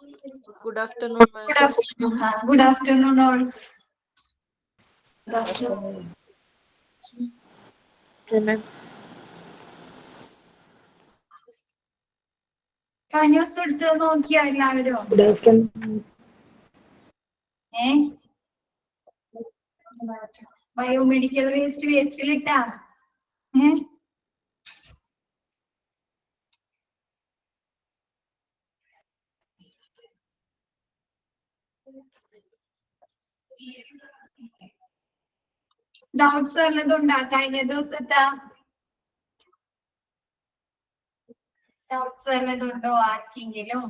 Good afternoon, ma'am. Good afternoon. Good afternoon, all. Good afternoon. Okay, ma'am. News എടുത്ത് നോക്കിയാ എല്ലാവരും Good afternoon. Biomedical വേസ്റ്റിലിട്ടാ doubts വല്ലതുണ്ടാ കഴിഞ്ഞ ദിവസത്തെ doubts വല്ലതുണ്ടോ ആർക്കെങ്കിലും?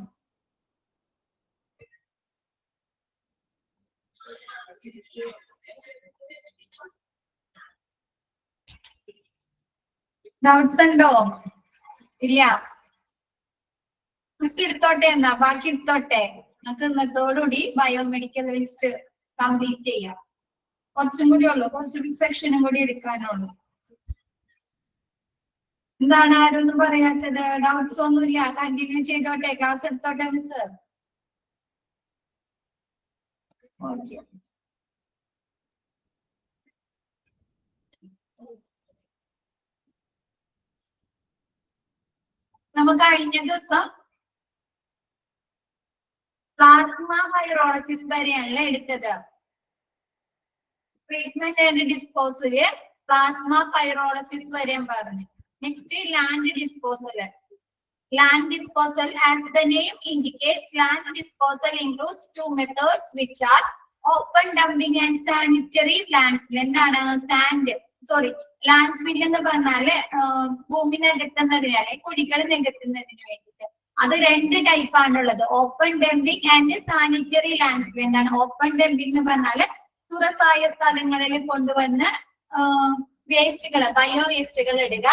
Doubts ഉണ്ടോ? ഇല്ല. മിസ് എടുത്തോട്ടെ എന്നാ ബാക്കി എടുത്തോട്ടെ. നമുക്ക് ഇന്നത്തോടുകൂടി ബയോമെഡിക്കൽ വേസ്റ്റ് കംപ്ലീറ്റ് ചെയ്യാം. കുറച്ചും കൂടി ഉള്ളു, കുറച്ചുകൂടി സെക്ഷനും കൂടി എടുക്കാനുള്ളൂ. എന്താണ് ആരൊന്നും പറയാത്തത്? ഡൗട്ട്സ് ഒന്നുമില്ല, കണ്ടിന്യൂ ചെയ്തോട്ടെ, ക്ലാസ് എടുത്തോട്ടെ മിസ്. ഓക്കെ. നമുക്ക് കഴിഞ്ഞ ദിവസം പ്ലാസ്മ ഫൈറോളസിസ് വരെയാണല്ലോ എടുത്തത്. ട്രീറ്റ്മെന്റ് ആൻഡ് ഡിസ്പോസല് പ്ലാസ്മ ഫൈറോളസിസ് വരെയും പറഞ്ഞു. Next land disposal. Land disposal, as the name indicates, land disposal includes two methods which are open dumping and sanitary landfill. എന്താണ് ലാൻഡ്ഫിൽ എന്ന് പറഞ്ഞാല് ഭൂമി നികത്തുന്നതിനാലെ കുഴികൾ നികത്തുന്നതിന് വേണ്ടിയിട്ട്. അത് രണ്ട് ടൈപ്പ് ആണുള്ളത്, open dumping and sanitary landfill. എന്താണ് ഓപ്പൺ ഡംപിങ് എന്ന് പറഞ്ഞാല് തുറസായ സ്ഥലങ്ങളിൽ കൊണ്ടുവന്ന് വേസ്റ്റുകൾ, ബയോ വേസ്റ്റുകൾ ഇടുക.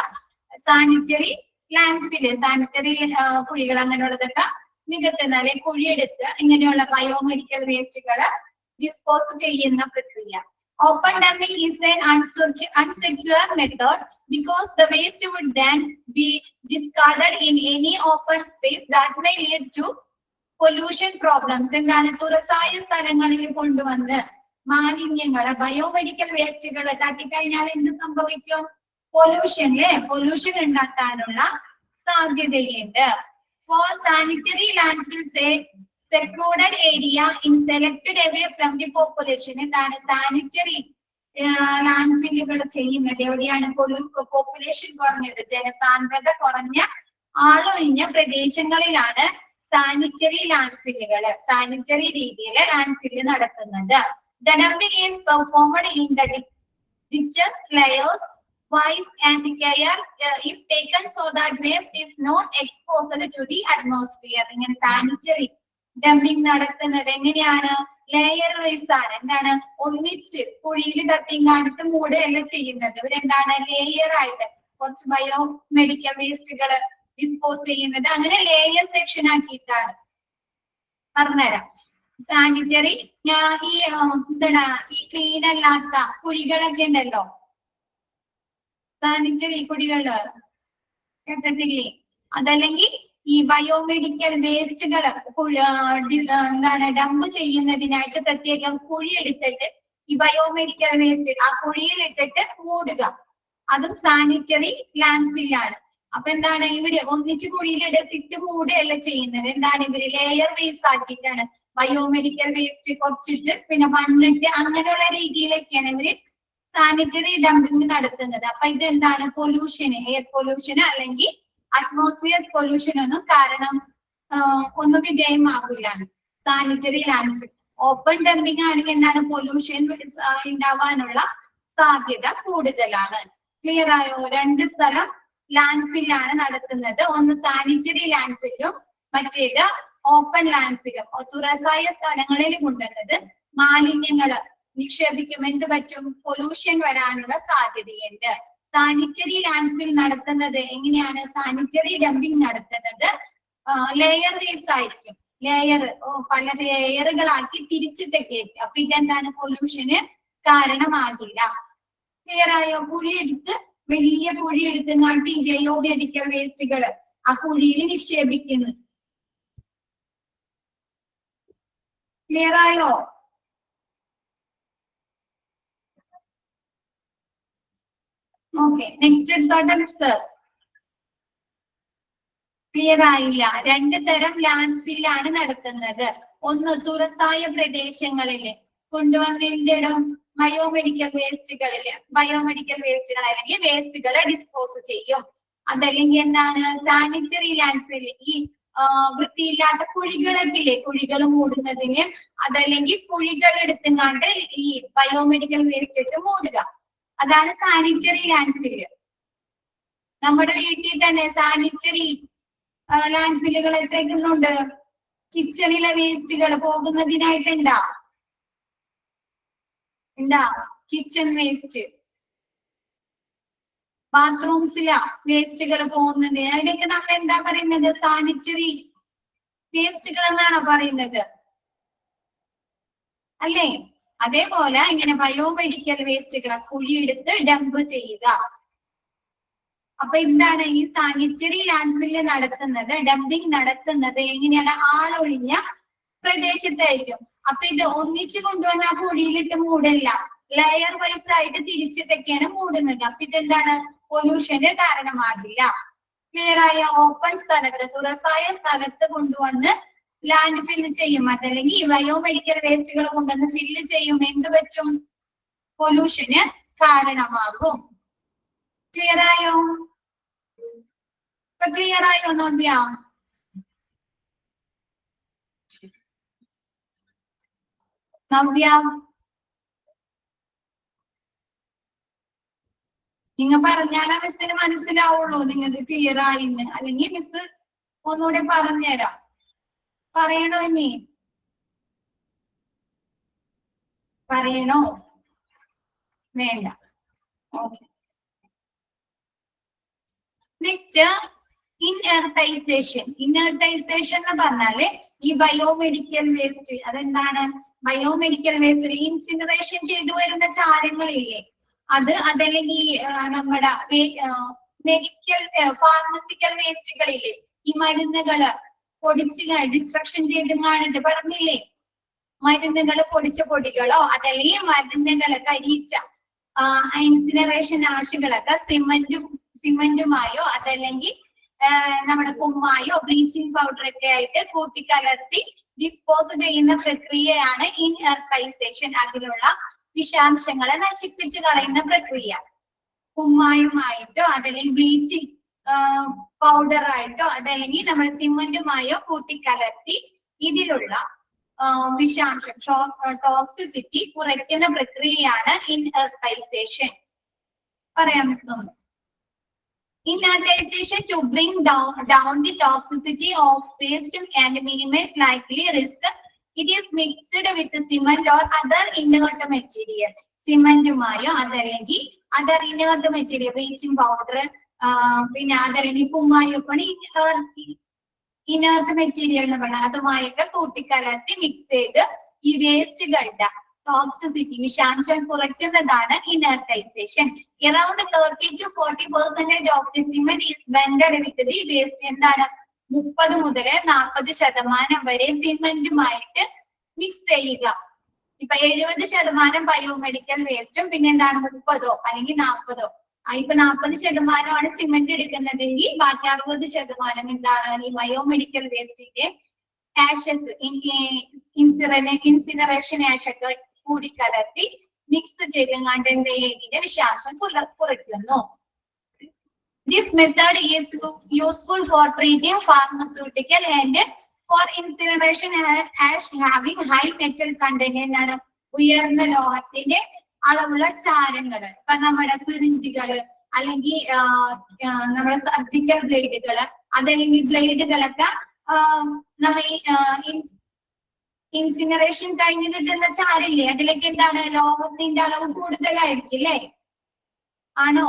സാനിറ്ററി ലാൻഡ്ഫില്, സാനിറ്ററി കുഴികൾ അങ്ങനെയുള്ളതൊക്കെ നികത്തുന്ന അല്ലെങ്കിൽ കുഴിയെടുത്ത് ഇങ്ങനെയുള്ള ബയോമെഡിക്കൽ വേസ്റ്റുകൾ ഡിസ്പോസ് ചെയ്യുന്ന പ്രക്രിയ. Open dumping is an unsecure method because the waste would then be discarded in any open space that may lead to pollution problems. എന്താണ് തുറസായ സ്ഥലങ്ങളിൽ കൊണ്ടുവന്ന് മാലിന്യങ്ങള് ബയോമെഡിക്കൽ വേസ്റ്റുകൾ തട്ടിക്കഴിഞ്ഞാൽ എന്ത് സംഭവിക്കും? പൊല്യൂഷൻ ഉണ്ടാക്കാനുള്ള സാധ്യതയുണ്ട്. For sanitary landfills, a secluded area in selected away from the population. എന്താണ് സാനിറ്ററി ലാൻഡ്ഫില്ലുകൾ ചെയ്യുന്നത് എവിടെയാണ്? പോപ്പുലേഷൻ കുറഞ്ഞത്, ജനസാന്ദ്രത കുറഞ്ഞ ആളൊഴിഞ്ഞ പ്രദേശങ്ങളിലാണ് സാനിറ്ററി ലാൻഡ്ഫില്ലുകൾ, സാനിറ്ററി രീതിയിൽ ലാൻഡ്ഫില്ല് നടത്തുന്നത്. The dumping is performed in the ditches, layers wise and care is taken so that waste is not exposed to the atmosphere. ഇങ്ങനെ സാനിറ്ററി ഡംപിങ് നടത്തുന്നത് എങ്ങനെയാണ്? ലെയർ വൈസ് ആണ്. എന്താണ്? ഒന്നിച്ച് കുഴിയിൽ തട്ടിങ്ങാണ്ടിട്ട് മൂടുകയല്ല ചെയ്യുന്നത്. ഇവരെന്താണ് ലെയർ ആയിട്ട് കുറച്ച് ബയോ മെഡിക്കൽ വേസ്റ്റുകൾ ഡിസ്പോസ് ചെയ്യുന്നത്. അങ്ങനെ ലെയർ സെക്ഷൻ ആക്കിയിട്ടാണ്. പറഞ്ഞുതരാം. സാനിറ്ററി ഈ ക്ലീൻ അല്ലാത്ത കുഴികളൊക്കെ ഉണ്ടല്ലോ, സാനിറ്ററി കുടികള് കേട്ടിട്ടില്ലേ? അതല്ലെങ്കിൽ ഈ ബയോമെഡിക്കൽ വേസ്റ്റുകൾ എന്താണ് ഡംപ് ചെയ്യുന്നതിനായിട്ട് പ്രത്യേകം കുഴി എടുത്തിട്ട് ഈ ബയോമെഡിക്കൽ വേസ്റ്റ് ആ കുഴിയിൽ ഇട്ടിട്ട് മൂടുക. അതും സാനിറ്ററി ലാൻഡ്ഫില്ലാണ്. അപ്പൊ എന്താണ് ഇവര് ഒന്നിച്ച് കുഴിയിൽ എടുത്തിട്ട് മൂടുകയല്ല ചെയ്യുന്നത്. എന്താണ് ഇവര് ലെയർ വേസ്റ്റ് ആക്കിയിട്ടാണ് ബയോമെഡിക്കൽ വേസ്റ്റ് കുറച്ചിട്ട് പിന്നെ മണ്ണിട്ട് അങ്ങനെയുള്ള രീതിയിലൊക്കെയാണ് ഇവര് സാനിറ്ററി ഡംപിങ് നടത്തുന്നത്. അപ്പൊ ഇത് എന്താണ്? പൊല്യൂഷന്, എയർ പൊല്യൂഷന് അല്ലെങ്കിൽ അറ്റ്മോസ്ഫിയർ പൊല്യൂഷൻ ഒന്നും കാരണം ഒന്നും വിധേയമാകില്ല സാനിറ്ററി ലാൻഡ്ഫിൽ. ഓപ്പൺ ഡംപിങ് ആണെങ്കിൽ എന്താണ്? പൊല്യൂഷൻ ഉണ്ടാവാനുള്ള സാധ്യത കൂടുതലാണ്. ക്ലിയർ ആയോ? രണ്ട് സ്ഥലം ലാൻഡ്ഫില്ലാണ് നടത്തുന്നത്. ഒന്ന് സാനിറ്ററി ലാൻഡ്ഫില്ലും മറ്റേത് ഓപ്പൺ ലാൻഡ്ഫില്ലും. തുറസായ സ്ഥലങ്ങളിൽ കൊണ്ടുവന്നത് മാലിന്യങ്ങള് നിക്ഷേപിക്കും. എന്ത് പറ്റും? പൊല്യൂഷൻ വരാനുള്ള സാധ്യതയുണ്ട്. സാനിറ്ററി ലാൻഡ്ഫിൽ നടത്തുന്നത് എങ്ങനെയാണ്? സാനിറ്ററി ഡംപിങ് നടത്തുന്നത് ലെയർ വേസ് ആയിരിക്കും. പല ലെയറുകളാക്കി തിരിച്ചിട്ടൊക്കെ. അപ്പൊ ഇതെന്താണ്? പൊല്യൂഷന് കാരണമാകില്ല. ക്ലിയർ ആയോ? കുഴിയെടുത്ത് വലിയ കുഴിയെടുത്ത് നാട്ടി ബയോമെഡിക്കൽ വേസ്റ്റുകൾ ആ കുഴിയിൽ നിക്ഷേപിക്കുന്നു. ക്ലിയർ ആയോ? ഓക്കെ, നെക്സ്റ്റ് എടുത്തോട്ടെ മിസ്. ക്ലിയർ ആയില്ല. രണ്ട് തരം ലാൻഡ് ഫില്ലാണ് നടത്തുന്നത്. ഒന്ന് തുറസായ പ്രദേശങ്ങളിൽ കൊണ്ടുവന്നിടും ബയോമെഡിക്കൽ വേസ്റ്റുകൾ അല്ലെങ്കിൽ വേസ്റ്റുകളെ ഡിസ്പോസ് ചെയ്യും. അതല്ലെങ്കിൽ എന്താണ് സാനിറ്ററി ലാൻഡ് ഫിൽ, ഈ വൃത്തിയില്ലാത്ത കുഴികളൊക്കെ കുഴികൾ മൂടുന്നതിന്, അതല്ലെങ്കിൽ കുഴികൾ എടുത്തുകൊണ്ട് ഈ ബയോമെഡിക്കൽ വേസ്റ്റ് ഇട്ട് മൂടുക, അതാണ് സാനിറ്ററി ലാൻഡ് ഫില്ല്. നമ്മുടെ വീട്ടിൽ തന്നെ സാനിറ്ററി ലാൻഡ് ഫില്ലുകൾ എത്രയുണ്ട്? കിച്ചണിലെ വേസ്റ്റുകൾ പോകുന്നതിനായിട്ടുണ്ടാ കിച്ചൺ വേസ്റ്റ്, ബാത്റൂംസിലെ വേസ്റ്റുകൾ പോകുന്നത്, അതിനൊക്കെ നമ്മൾ എന്താ പറയുന്നത്? സാനിറ്ററി വേസ്റ്റുകൾ എന്നാണോ പറയുന്നത്? അല്ലേ? അതേപോലെ ഇങ്ങനെ ബയോമെഡിക്കൽ വേസ്റ്റുകൾ കുഴിയെടുത്ത് ഡംപ് ചെയ്യുക. അപ്പൊ എന്താണ് ഈ സാനിറ്ററി ലാൻഡ് ഫില്ല് നടത്തുന്നത്, ഡംപിങ് നടത്തുന്നത് എങ്ങനെയാണ്? ആളൊഴിഞ്ഞ പ്രദേശത്തായിരിക്കും. അപ്പൊ ഇത് ഒന്നിച്ചു കൊണ്ടുവന്ന ആ പൊടിയിലിട്ട് മൂടില്ല, ലെയർ വൈസ് ആയിട്ട് തിരിച്ചിട്ടൊക്കെയാണ് മൂടുന്നത്. അപ്പൊ ഇതെന്താണ്? പൊല്യൂഷന് കാരണമാകില്ല. ക്ലിയർ ആയ? ഓപ്പൺ സ്ഥലത്ത്, തുറസായ സ്ഥലത്ത് കൊണ്ടുവന്ന് ലാൻഡ് ഫില്ല് ചെയ്യും, അതല്ലെങ്കിൽ ബയോമെഡിക്കൽ വേസ്റ്റുകൾ കൊണ്ടുവന്ന് ഫില്ല് ചെയ്യും. എന്ത് പറ്റും? പൊല്യൂഷന് കാരണമാകും. ക്ലിയർ ആയോ? ക്ലിയർ ആയോ നവ്യ? നിങ്ങൾ പറഞ്ഞാലാ മിസ്സിന് മനസ്സിലാവുള്ളൂ നിങ്ങൾക്ക് ക്ലിയർ ആയിന്ന്. അല്ലെങ്കിൽ മിസ് ഒന്നുകൂടെ പറഞ്ഞുതരാം. പറയണോ? ഇനി പറയണോ? വേണ്ട. Okay, next ഇൻഎർട്ടൈസേഷൻ. ഇൻഎർട്ടൈസേഷൻ എന്ന് പറഞ്ഞാല് ഈ ബയോമെഡിക്കൽ വേസ്റ്റ്, അതെന്താണ്? ബയോമെഡിക്കൽ വേസ്റ്റ് ഇൻസിനറേഷൻ ചെയ്തു വരുന്ന ചാരങ്ങളില്ലേ അത്, അതല്ലെങ്കിൽ നമ്മുടെ മെഡിക്കൽ ഫാർമസിക്കൽ വേസ്റ്റുകളില്ലേ, ഈ മരുന്നുകള് പൊടിച്ച് ഡിസ്ട്രക്ഷൻ ചെയ്ത് കാണിട്ട് പറഞ്ഞില്ലേ, മരുന്നുകൾ പൊടിച്ച പൊടികളോ അതല്ലെങ്കിൽ മരുന്നുകള് കരിയിച്ച ഇൻസിനറേഷൻ ആശുകളൊക്കെ സിമന്റുമായോ അതല്ലെങ്കിൽ നമ്മുടെ കുമ്മായോ ബ്ലീച്ചിങ് പൗഡർ ഒക്കെ ആയിട്ട് കൂട്ടിക്കലർത്തി ഡിസ്പോസ് ചെയ്യുന്ന പ്രക്രിയയാണ് ഇൻഎർട്ടൈസേഷൻ. അതിലുള്ള വിഷാംശങ്ങളെ നശിപ്പിച്ച് കളയുന്ന പ്രക്രിയ. കുമ്മായുമായിട്ടോ അതല്ലെങ്കിൽ ബ്ലീച്ചിങ് പൗഡർ ആയിട്ടോ അതല്ലെങ്കിൽ നമ്മൾ സിമന്റുമായോ കൂട്ടിക്കലർത്തി ഇതിലുള്ള വിഷാംശം ടോക്സിസിറ്റി കുറയ്ക്കുന്ന പ്രക്രിയയാണ് ഇൻഎർട്ടൈസേഷൻ. പറയാം miss. Inertization to bring down the toxicity of waste and minimize likely risk. It is mixed with cement or other inert material. സിമന്റുമായോ അതല്ലെങ്കിൽ other inert material, bleaching powder, പിന്നെ അതല്ലെങ്കിൽ കുമ്മായോ ഇനേർട്ട് മെറ്റീരിയൽ എന്ന് പറഞ്ഞാൽ അതുമായൊക്കെ കൂട്ടിക്കലർത്തി മിക്സ് ചെയ്ത് ഈ വേസ്റ്റുകളുടെ ടോക്സിസിറ്റി വിഷാംശം കുറയ്ക്കുന്നതാണ് ഇനർട്ടൈസേഷൻ. Around 30 to 40% of the cement is blended with the waste. എന്താണ്? 30 മുതൽ 40% വരെ സിമെന്റുമായിട്ട് മിക്സ് ചെയ്യുക. ഇപ്പൊ 70% ബയോമെഡിക്കൽ വേസ്റ്റും പിന്നെ എന്താണ് 30 അല്ലെങ്കിൽ 40. ഇപ്പൊ 40% സിമെന്റ് എടുക്കുന്നതെങ്കിൽ ബാക്കി 60% എന്താണ്? ഈ ബയോമെഡിക്കൽ വേസ്റ്റിന്റെ ആഷസ്, ഇൻസിനറേഷൻ ആഷ് ഒക്കെ കൂടിക്കലർത്തി മിക്സ് ചെയ്തങ്ങാണ്ട് എന്ത് ഇതിന്റെ വിഷാംശം കുറയ്ക്കുന്നു. This method is useful for treating pharmaceutical and for incineration ash having high metal content. എന്താണ്? ഉയർന്ന ലോഹത്തിന്റെ അളവുള്ള ചാരങ്ങള്, ഇപ്പൊ നമ്മുടെ സിറിഞ്ചുകള് അല്ലെങ്കിൽ നമ്മുടെ സർജിക്കൽ ബ്ലേഡുകള് അതല്ലെങ്കിൽ ബ്ലേഡുകളൊക്കെ നമ്മ ഇൻസിനറേഷൻ കഴിഞ്ഞ് കിട്ടുന്ന ചാരില്ലേ അതിലേക്ക് എന്താണ്? ലോഹത്തിന്റെ അളവ് കൂടുതലായിരിക്കും അല്ലേ? ആണോ?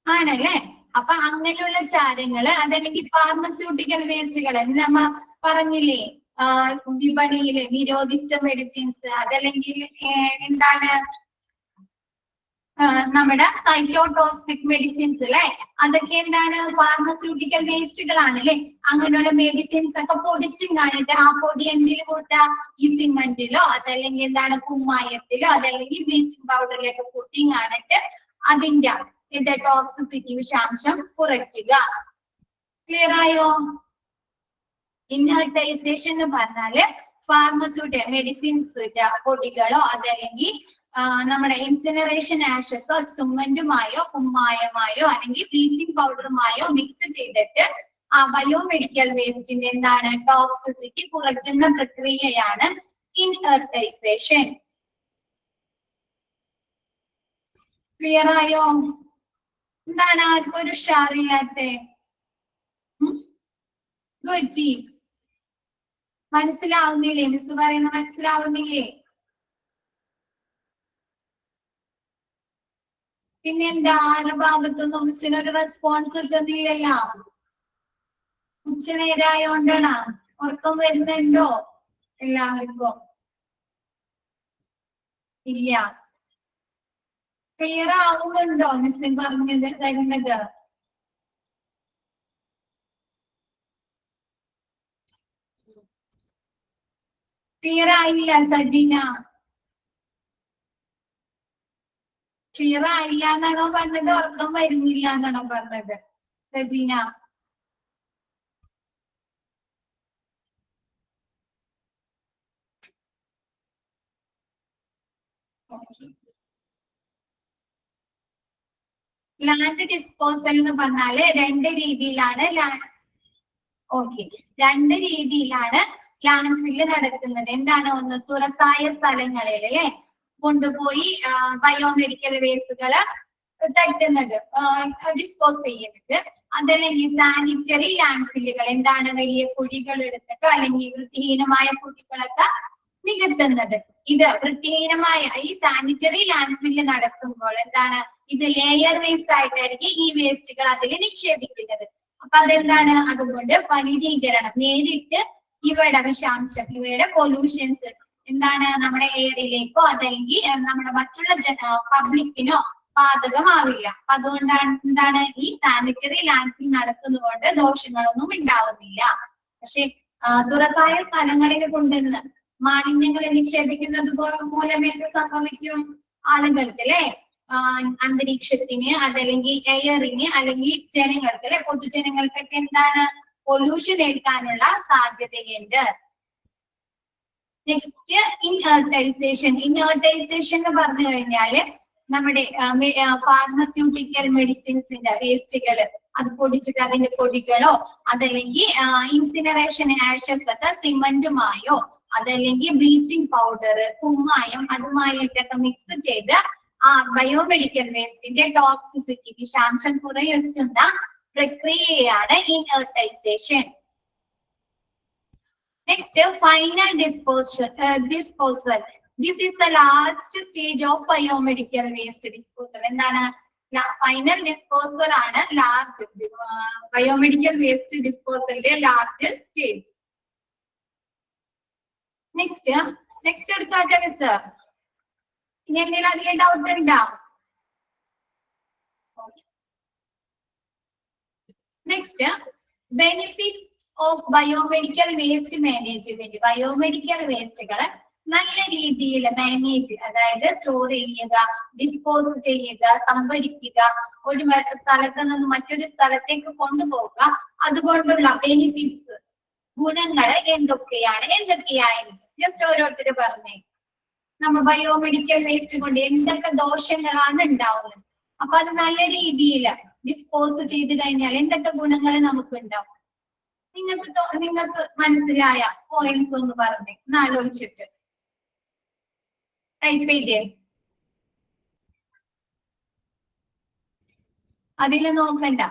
ആണല്ലേ? അപ്പൊ അങ്ങനെയുള്ള ചാരങ്ങള് അതല്ലെങ്കിൽ ഫാർമസ്യൂട്ടിക്കൽ വേസ്റ്റുകള് നമ്മ പറഞ്ഞില്ലേ വിപണിയില് നിരോധിച്ച മെഡിസിൻസ് അതല്ലെങ്കിൽ എന്താണ് നമ്മുടെ സൈറ്റോടോക്സിക് മെഡിസിൻസ് അല്ലെ, അതൊക്കെ എന്താണ് ഫാർമസ്യൂട്ടിക്കൽ വേസ്റ്റുകളാണ് അല്ലെ. അങ്ങനെയുള്ള മെഡിസിൻസ് ഒക്കെ പൊടിച്ചും കാണിട്ട് ആ പൊടി എന്തിൽ കൂട്ടാ, ഈ സിമെന്റിലോ അതല്ലെങ്കിൽ എന്താണ് കുമ്മായത്തിലോ അതല്ലെങ്കിൽ ബ്ലീച്ചിങ് പൗഡറിലൊക്കെ കൂട്ടിയും കാണിട്ട് അതിന്റെ ഇത് ടോക്സിസിറ്റി വിഷാംശം കുറയ്ക്കുക. ക്ലിയർ ആയോ? ഇൻഹെർട്ടൈസേഷൻ എന്ന് പറഞ്ഞാല് ഫാർമസ്യൂട്ടിക്കൽ മെഡിസിൻസ് പൊടികളോ അതല്ലെങ്കിൽ നമ്മുടെ ഇൻസിനറേഷൻ ആഷസോ സിമന്റുമായോ കുമ്മായമായോ അല്ലെങ്കിൽ ബ്ലീച്ചിങ് പൗഡറുമായോ മിക്സ് ചെയ്തിട്ട് ആ ബയോമെഡിക്കൽ വേസ്റ്റിന്റെ എന്താണ് ടോക്സിസിറ്റി കുറയ്ക്കുന്ന പ്രക്രിയയാണ് ഇൻഹെർട്ടൈസേഷൻ. ക്ലിയർ ആയോ? എന്താണ് ഒരു ഉഷാറില്ലാത്തെ? മനസ്സിലാവുന്നില്ലേ? മിസ് പറയുന്ന മനസ്സിലാവുന്നില്ലേ? പിന്നെ എന്താ ആരുടെ ഭാഗത്തൊന്നും മിസ്സിനൊരു റെസ്പോൺസ് കിട്ടുന്നില്ലല്ലോ? ഉച്ചനേരായോണ്ടാണ്. ഉറക്കം വരുന്നുണ്ടോ എല്ലാവർക്കും? ഇല്ല. ക്ലിയർ ആവുന്നുണ്ടോ മിസ്സിൻ പറഞ്ഞത് തരുന്നത്? ക്ലിയർ ആയില്ല സജീന? ക്ലിയർ ആയില്ല എന്നാണോ പറഞ്ഞത്, ഉറക്കം വരുന്നില്ല എന്നാണോ പറഞ്ഞത് സജീന? ലാൻഡ് ഡിസ്പോസൽ എന്ന് പറഞ്ഞാല് രണ്ട് രീതിയിലാണ് രണ്ട് രീതിയിലാണ് ലാൻഡ് ഫില്ല് നടക്കുന്നത്. എന്താണ്? ഒന്ന് തുറസായ സ്ഥലങ്ങളിൽ അല്ലെ കൊണ്ടുപോയി ബയോമെഡിക്കൽ വേസ്റ്റുകള് തട്ടുന്നത്, ഡിസ്പോസ് ചെയ്യുന്നത്. അതല്ലെങ്കിൽ സാനിറ്ററി ലാൻഡ് ഫില്ലുകൾ, എന്താണ് വലിയ കുഴികൾ എടുത്തിട്ട് അല്ലെങ്കിൽ വൃത്തിഹീനമായ കുഴികളൊക്കെ നികത്തുന്നത്. ഇത് വൃത്തിഹീനമായ ഈ സാനിറ്ററി ലാൻഡ് ഫില്ല് നടത്തുമ്പോൾ എന്താണ്, ഇത് ലെയർ വൈസ് ആയിട്ടായിരിക്കും ഈ വേസ്റ്റുകൾ അതിൽ നിക്ഷേപിക്കുന്നത്. അപ്പൊ അതെന്താണ്, അതുകൊണ്ട് മലിനീകരണം നേരിട്ട് ഇവയുടെ വിഷാംശം, ഇവയുടെ പൊല്യൂഷൻസ് എന്താണ് നമ്മുടെ എയറിലേക്കോ അതല്ലെങ്കിൽ നമ്മുടെ മറ്റുള്ള പബ്ലിക്കിനോ ബാധകമാവില്ല. അതുകൊണ്ടാണ് എന്താണ് ഈ സാനിറ്ററി ലാൻഡ് ഫിൽ നടത്തുന്നതുകൊണ്ട് ദോഷങ്ങളൊന്നും ഉണ്ടാവുന്നില്ല. പക്ഷെ തുറസായ സ്ഥലങ്ങളിൽ കൊണ്ടുവന്ന് മാലിന്യങ്ങൾ നിക്ഷേപിക്കുന്നത് മൂലം എന്ത് സംഭവിക്കും? ആളുകൾക്ക് അല്ലെ, അന്തരീക്ഷത്തിന് അതല്ലെങ്കിൽ എയറിന് അല്ലെങ്കിൽ ജനങ്ങൾക്ക് അല്ലെ, പൊതുജനങ്ങൾക്കൊക്കെ എന്താണ് പൊല്യൂഷൻ ഏൽക്കാനുള്ള സാധ്യതയുണ്ട്. നെക്സ്റ്റ് ഇൻഹെർട്ടൈസേഷൻ. ഇൻഹെർട്ടൈസേഷൻ എന്ന് പറഞ്ഞു കഴിഞ്ഞാല് നമ്മുടെ ഫാർമസ്യൂട്ടിക്കൽ മെഡിസിൻസിന്റെ വേസ്റ്റുകൾ അത് പൊടിച്ചിട്ട് അതിന്റെ പൊടികളോ അതല്ലെങ്കിൽ ഇൻസിനറേഷൻ ആഷസ് ഒക്കെ സിമന്റുമായോ അതല്ലെങ്കിൽ ബ്ലീച്ചിങ് പൗഡർ കുമ്മായം അതുമായിട്ടൊക്കെ മിക്സ് ചെയ്ത് ആ ബയോമെഡിക്കൽ വേസ്റ്റിന്റെ ടോക്സിസിറ്റി വിഷാംശം കുറയ്ക്കുന്ന പ്രക്രിയയാണ് ഇൻഹെർട്ടൈസേഷൻ. Next, final disposal. This is the last stage of biomedical waste disposal. എന്താണ്? ഫൈനൽ ഡിസ്പോസൽ ആണ് ലാർജ് ബയോമെഡിക്കൽ വേസ്റ്റ് ഡിസ്പോസലിന്റെ ലാർജ് സ്റ്റേജ്. നെക്സ്റ്റ് എടുത്താട്ടെ മിസ്. ഇനി എന്തെങ്കിലും അതിൽ ഡൗട്ട് ഉണ്ടോ? Next benefits of biomedical waste management. ബയോമെഡിക്കൽ വേസ്റ്റുകൾ നല്ല രീതിയിൽ മാനേജ്, അതായത് സ്റ്റോർ ചെയ്യുക, ഡിസ്പോസ് ചെയ്യുക, സംഭരിക്കുക, ഒരു സ്ഥലത്ത് നിന്ന് മറ്റൊരു സ്ഥലത്തേക്ക് കൊണ്ടുപോകുക, അതുകൊണ്ടുള്ള ബെനിഫിറ്റ്സ് ഗുണങ്ങൾ എന്തൊക്കെയായിരുന്നു ജസ്റ്റ് ഓരോരുത്തർ പറഞ്ഞേ. നമ്മ ബയോമെഡിക്കൽ വേസ്റ്റ് കൊണ്ട് എന്തൊക്കെ ദോഷങ്ങളാണ് ഉണ്ടാവുന്നത്, അപ്പൊ അത് നല്ല രീതിയിൽ ഡിസ്പോസ് ചെയ്ത് കഴിഞ്ഞാൽ എന്തൊക്കെ ഗുണങ്ങൾ നമുക്ക് ഉണ്ടാവും? നിങ്ങൾക്ക് മനസ്സിലായ പോയിന്റ്സ് ഒന്ന് പറഞ്ഞേ, ഒന്ന് ആലോചിച്ചിട്ട് ടൈപ്പ് ചെയ്തേ. അതിൽ നോക്കണ്ട,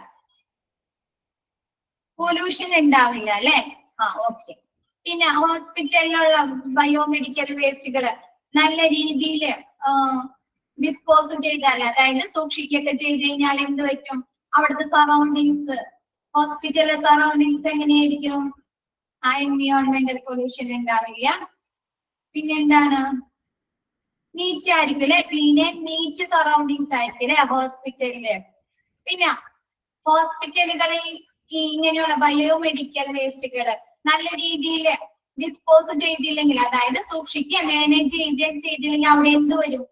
പൊല്യൂഷൻ ഉണ്ടാവില്ല അല്ലെ? ഓക്കെ. പിന്നെ ഹോസ്പിറ്റലിലുള്ള ബയോമെഡിക്കൽ വേസ്റ്റുകള് നല്ല രീതിയിൽ ഡിസ്പോസ് ചെയ്താൽ, അതായത് സൂക്ഷിക്കുകയൊക്കെ ചെയ്ത് കഴിഞ്ഞാൽ എന്ത് പറ്റും? അവിടുത്തെ സറൗണ്ടിങ്സ്, ഹോസ്പിറ്റലിലെ സറൗണ്ടിങ്സ് എങ്ങനെയായിരിക്കും? എൻവിയോൺമെന്റൽ പൊല്യൂഷൻ ഉണ്ടാവില്ല. പിന്നെ എന്താണ്? നീറ്റ് ആയിരിക്കും അല്ലെ, ക്ലീൻ ആൻഡ് നീറ്റ് സറൗണ്ടിങ്സ് ആയിരിക്കും അല്ലെ ഹോസ്പിറ്റലില്. പിന്നെ ഹോസ്പിറ്റലുകളിൽ ഇങ്ങനെയുള്ള ബയോമെഡിക്കൽ വേസ്റ്റുകൾ നല്ല രീതിയിൽ ഡിസ്പോസ് ചെയ്തില്ലെങ്കിൽ, അതായത് സൂക്ഷിക്കുക മാനേജ് ചെയ്തില്ലെങ്കിൽ അവിടെ എന്ത് വരും,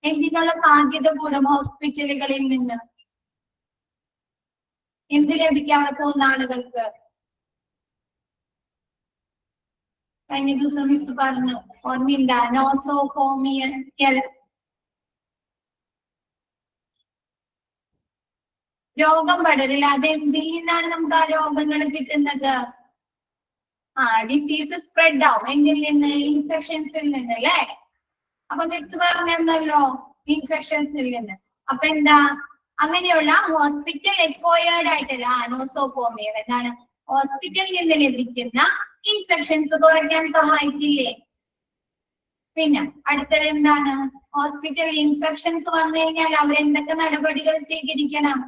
എന്തിനുള്ള സാധ്യത കൂടും ഹോസ്പിറ്റലുകളിൽ നിന്ന്, എന്ത് ലഭിക്കാൻ അവിടെ പോകുന്ന ആളുകൾക്ക്. കഴിഞ്ഞ ദിവസം മിസ് പറഞ്ഞു, ഓർമ്മയുണ്ട, നോസോകോമിയൽ രോഗം പടരില്ല. അത് എന്തിൽ നിന്നാണ് നമുക്ക് ആ രോഗങ്ങൾ കിട്ടുന്നത്? ഡിസീസ് സ്പ്രെഡ് ആവും എന്തിൽ നിന്ന്? ഇൻഫെക്ഷൻസിൽ നിന്ന് അല്ലേ. അപ്പൊ മിസ് പറഞ്ഞല്ലോ ഇൻഫെക്ഷൻസിൽ നിന്ന്. അപ്പൊ എന്താ, അങ്ങനെയുള്ള ഹോസ്പിറ്റൽ എക്വയർഡ് ആയിട്ടല്ല നോസോകോമിയൽ എന്താണ്, ഹോസ്പിറ്റലിൽ നിന്ന് ലഭിക്കുന്ന ഇൻഫെക്ഷൻസ് കുറയ്ക്കാൻ സഹായിക്കില്ലേ? പിന്നെ അടുത്തത് എന്താണ്, ഹോസ്പിറ്റൽ ഇൻഫെക്ഷൻസ് വന്നു കഴിഞ്ഞാൽ അവരെന്തൊക്കെ നടപടികൾ സ്വീകരിക്കണം?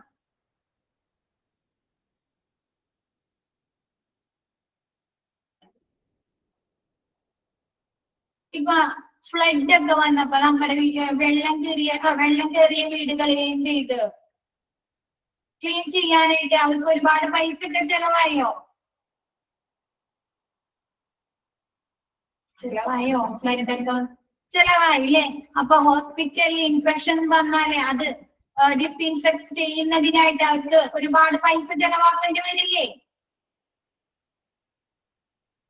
ഇപ്പൊ ഫ്ലഡ് ഒക്കെ വന്നപ്പോ നമ്മുടെ വെള്ളം കയറിയ വീടുകളിൽ എന്ത് ചെയ്ത് ക്ലീൻ ചെയ്യാനായിട്ട് അവർക്ക് ഒരുപാട് പൈസ ഒക്കെ ചെലവായോ? ഫ്ലഡ് ഒക്കെ ചെലവായില്ലേ? അപ്പൊ ഹോസ്പിറ്റലിൽ ഇൻഫെക്ഷൻ വന്നാലേ അത് ഡിസ്ഇൻഫെക്ട് ചെയ്യുന്നതിനായിട്ട് അവർക്ക് ഒരുപാട് പൈസ ചെലവാക്കേണ്ടി വരില്ലേ?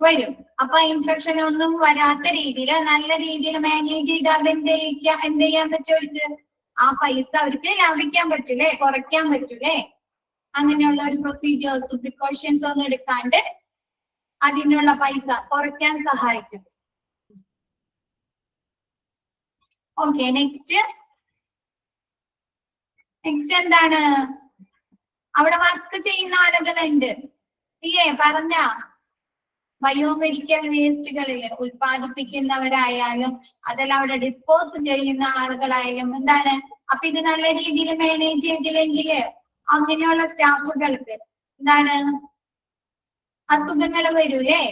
വരും. അപ്പൊ ഇൻഫെക്ഷൻ ഒന്നും വരാത്ത രീതിയിൽ നല്ല രീതിയിൽ മാനേജ് ചെയ്താൽ എന്ത് ചെയ്യാൻ പറ്റുമവർക്ക്? ആ പൈസ അവർക്ക് ലാഭിക്കാൻ പറ്റൂലേ, കുറയ്ക്കാൻ പറ്റൂലേ? അങ്ങനെയുള്ള ഒരു പ്രൊസീജിയേഴ്സും പ്രിക്കോഷൻസ് ഒന്നും എടുക്കാണ്ട് അതിനുള്ള പൈസ കുറയ്ക്കാൻ സഹായിക്കും. ഓക്കെ, നെക്സ്റ്റ് എന്താണ്, അവിടെ വർക്ക് ചെയ്യുന്ന ആളുകളുണ്ട് ഇല്ലേ? പറഞ്ഞ ബയോമെഡിക്കൽ വേസ്റ്റുകളിൽ ഉൽപ്പാദിപ്പിക്കുന്നവരായാലും അതെല്ലാം അവിടെ ഡിസ്പോസ് ചെയ്യുന്ന ആളുകളായാലും എന്താണ്, അപ്പൊ ഇത് നല്ല രീതിയിൽ മാനേജ് ചെയ്തില്ലെങ്കിൽ അങ്ങനെയുള്ള സ്റ്റാഫുകൾക്ക് എന്താണ് അസുഖങ്ങൾ വരൂലേ?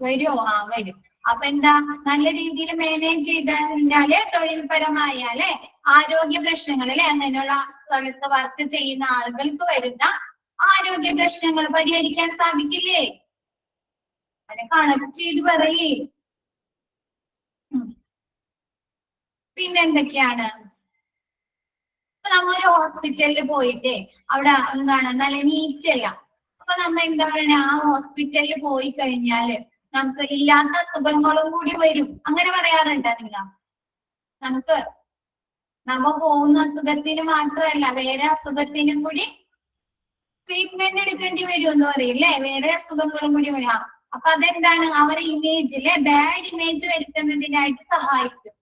വരുമോ? വരും. അപ്പൊ എന്താ, നല്ല രീതിയിൽ മാനേജ് ചെയ്താല് തൊഴിൽപരമായാലേ ആരോഗ്യ പ്രശ്നങ്ങൾ അല്ലെ, അങ്ങനെയുള്ള സ്ഥലത്ത് വർക്ക് ചെയ്യുന്ന ആളുകൾക്ക് വരുന്ന ആരോഗ്യ പ്രശ്നങ്ങൾ പരിഹരിക്കാൻ സാധിക്കില്ലേ? അതിനെ കണക്ട് ചെയ്ത് പറയേ. പിന്നെന്തൊക്കെയാണ്, നമ്മൊരു ഹോസ്പിറ്റലിൽ പോയിട്ട് അവിടെ എന്താണ് നല്ല നീറ്റ് അല്ല, അപ്പൊ നമ്മ എന്താ പറയുക, ആ ഹോസ്പിറ്റലിൽ പോയി കഴിഞ്ഞാല് നമുക്ക് ഇല്ലാത്ത അസുഖങ്ങളും കൂടി വരും, അങ്ങനെ പറയാറുണ്ട് നിങ്ങൾ? നമ്മ പോകുന്ന അസുഖത്തിന് മാത്രമല്ല വേറെ അസുഖത്തിനും കൂടി ട്രീറ്റ്മെന്റ് എടുക്കേണ്ടി വരും എന്ന് പറയില്ലേ, വേറെ അസുഖങ്ങളും കൂടി വരാം. അപ്പൊ അതെന്താണ്, അവരുടെ ഇമേജിലെ ബാഡ് ഇമേജ് വരുത്തുന്നതിനായിട്ട് സഹായിക്കും.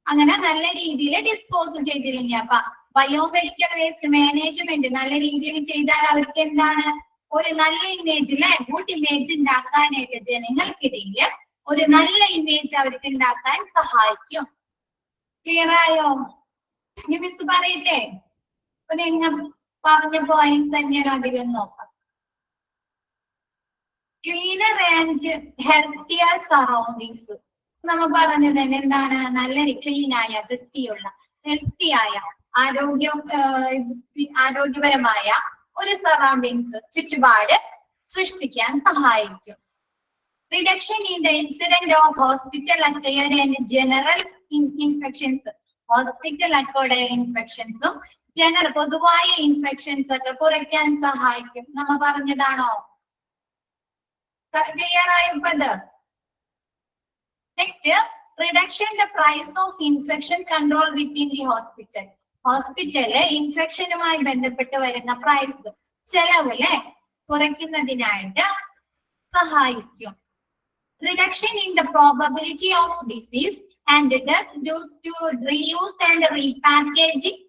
അങ്ങനെ നല്ല രീതിയിൽ ഡിസ്പോസ് ചെയ്തില്ലെങ്കിൽ, അപ്പൊ ബയോമെഡിക്കൽ വേസ്റ്റ് മാനേജ്മെന്റ് നല്ല രീതിയിൽ ചെയ്താൽ അവർക്ക് എന്താണ്, ഒരു നല്ല ഇമേജ് അല്ലെ, ഗുഡ് ഇമേജ് ഉണ്ടാക്കാനായിട്ട് ജനങ്ങൾക്കിടയിൽ ഒരു നല്ല ഇമേജ് അവർക്ക് ഉണ്ടാക്കാൻ സഹായിക്കും. ക്ലിയർ ആയോ? ഇനി മിസ് പറയട്ടെ, നിങ്ങൾ പറഞ്ഞ പോയിന്റ്സ് തന്നെയാണ് അധികം നോക്കാം. ക്ലീനർ ആൻഡ് ഹെൽത്തിയർ സറൗണ്ടിങ്സ് നമ്മൾ പറഞ്ഞത് തന്നെ എന്താണ്, നല്ല ക്ലീൻ ആയ വൃത്തിയുള്ള ഹെൽത്തിയായ ആരോഗ്യപരമായ ഒരു സറൗണ്ടിങ്സ് ചുറ്റുപാട് സൃഷ്ടിക്കാൻ സഹായിക്കും. Reduction in the incident of hospital acquired and general infections, hospital acquired ഇൻഫെക്ഷൻസും പൊതുവായ ഇൻഫെക്ഷൻസ് ഒക്കെ കുറയ്ക്കാൻ സഹായിക്കും. നമ്മ പറഞ്ഞതാണോ? ക്ലിയർ ആയപ്പത്. Next, reduction the price of infection control within the hospital. ഹോസ്പിറ്റലില് ഇൻഫെക്ഷനുമായി ബന്ധപ്പെട്ട് വരുന്ന പ്രൈസ് ചെലവ് കുറയ്ക്കുന്നതിനായിട്ട് സഹായിക്കും. Reduction in the probability of disease and death due to reuse and repackaging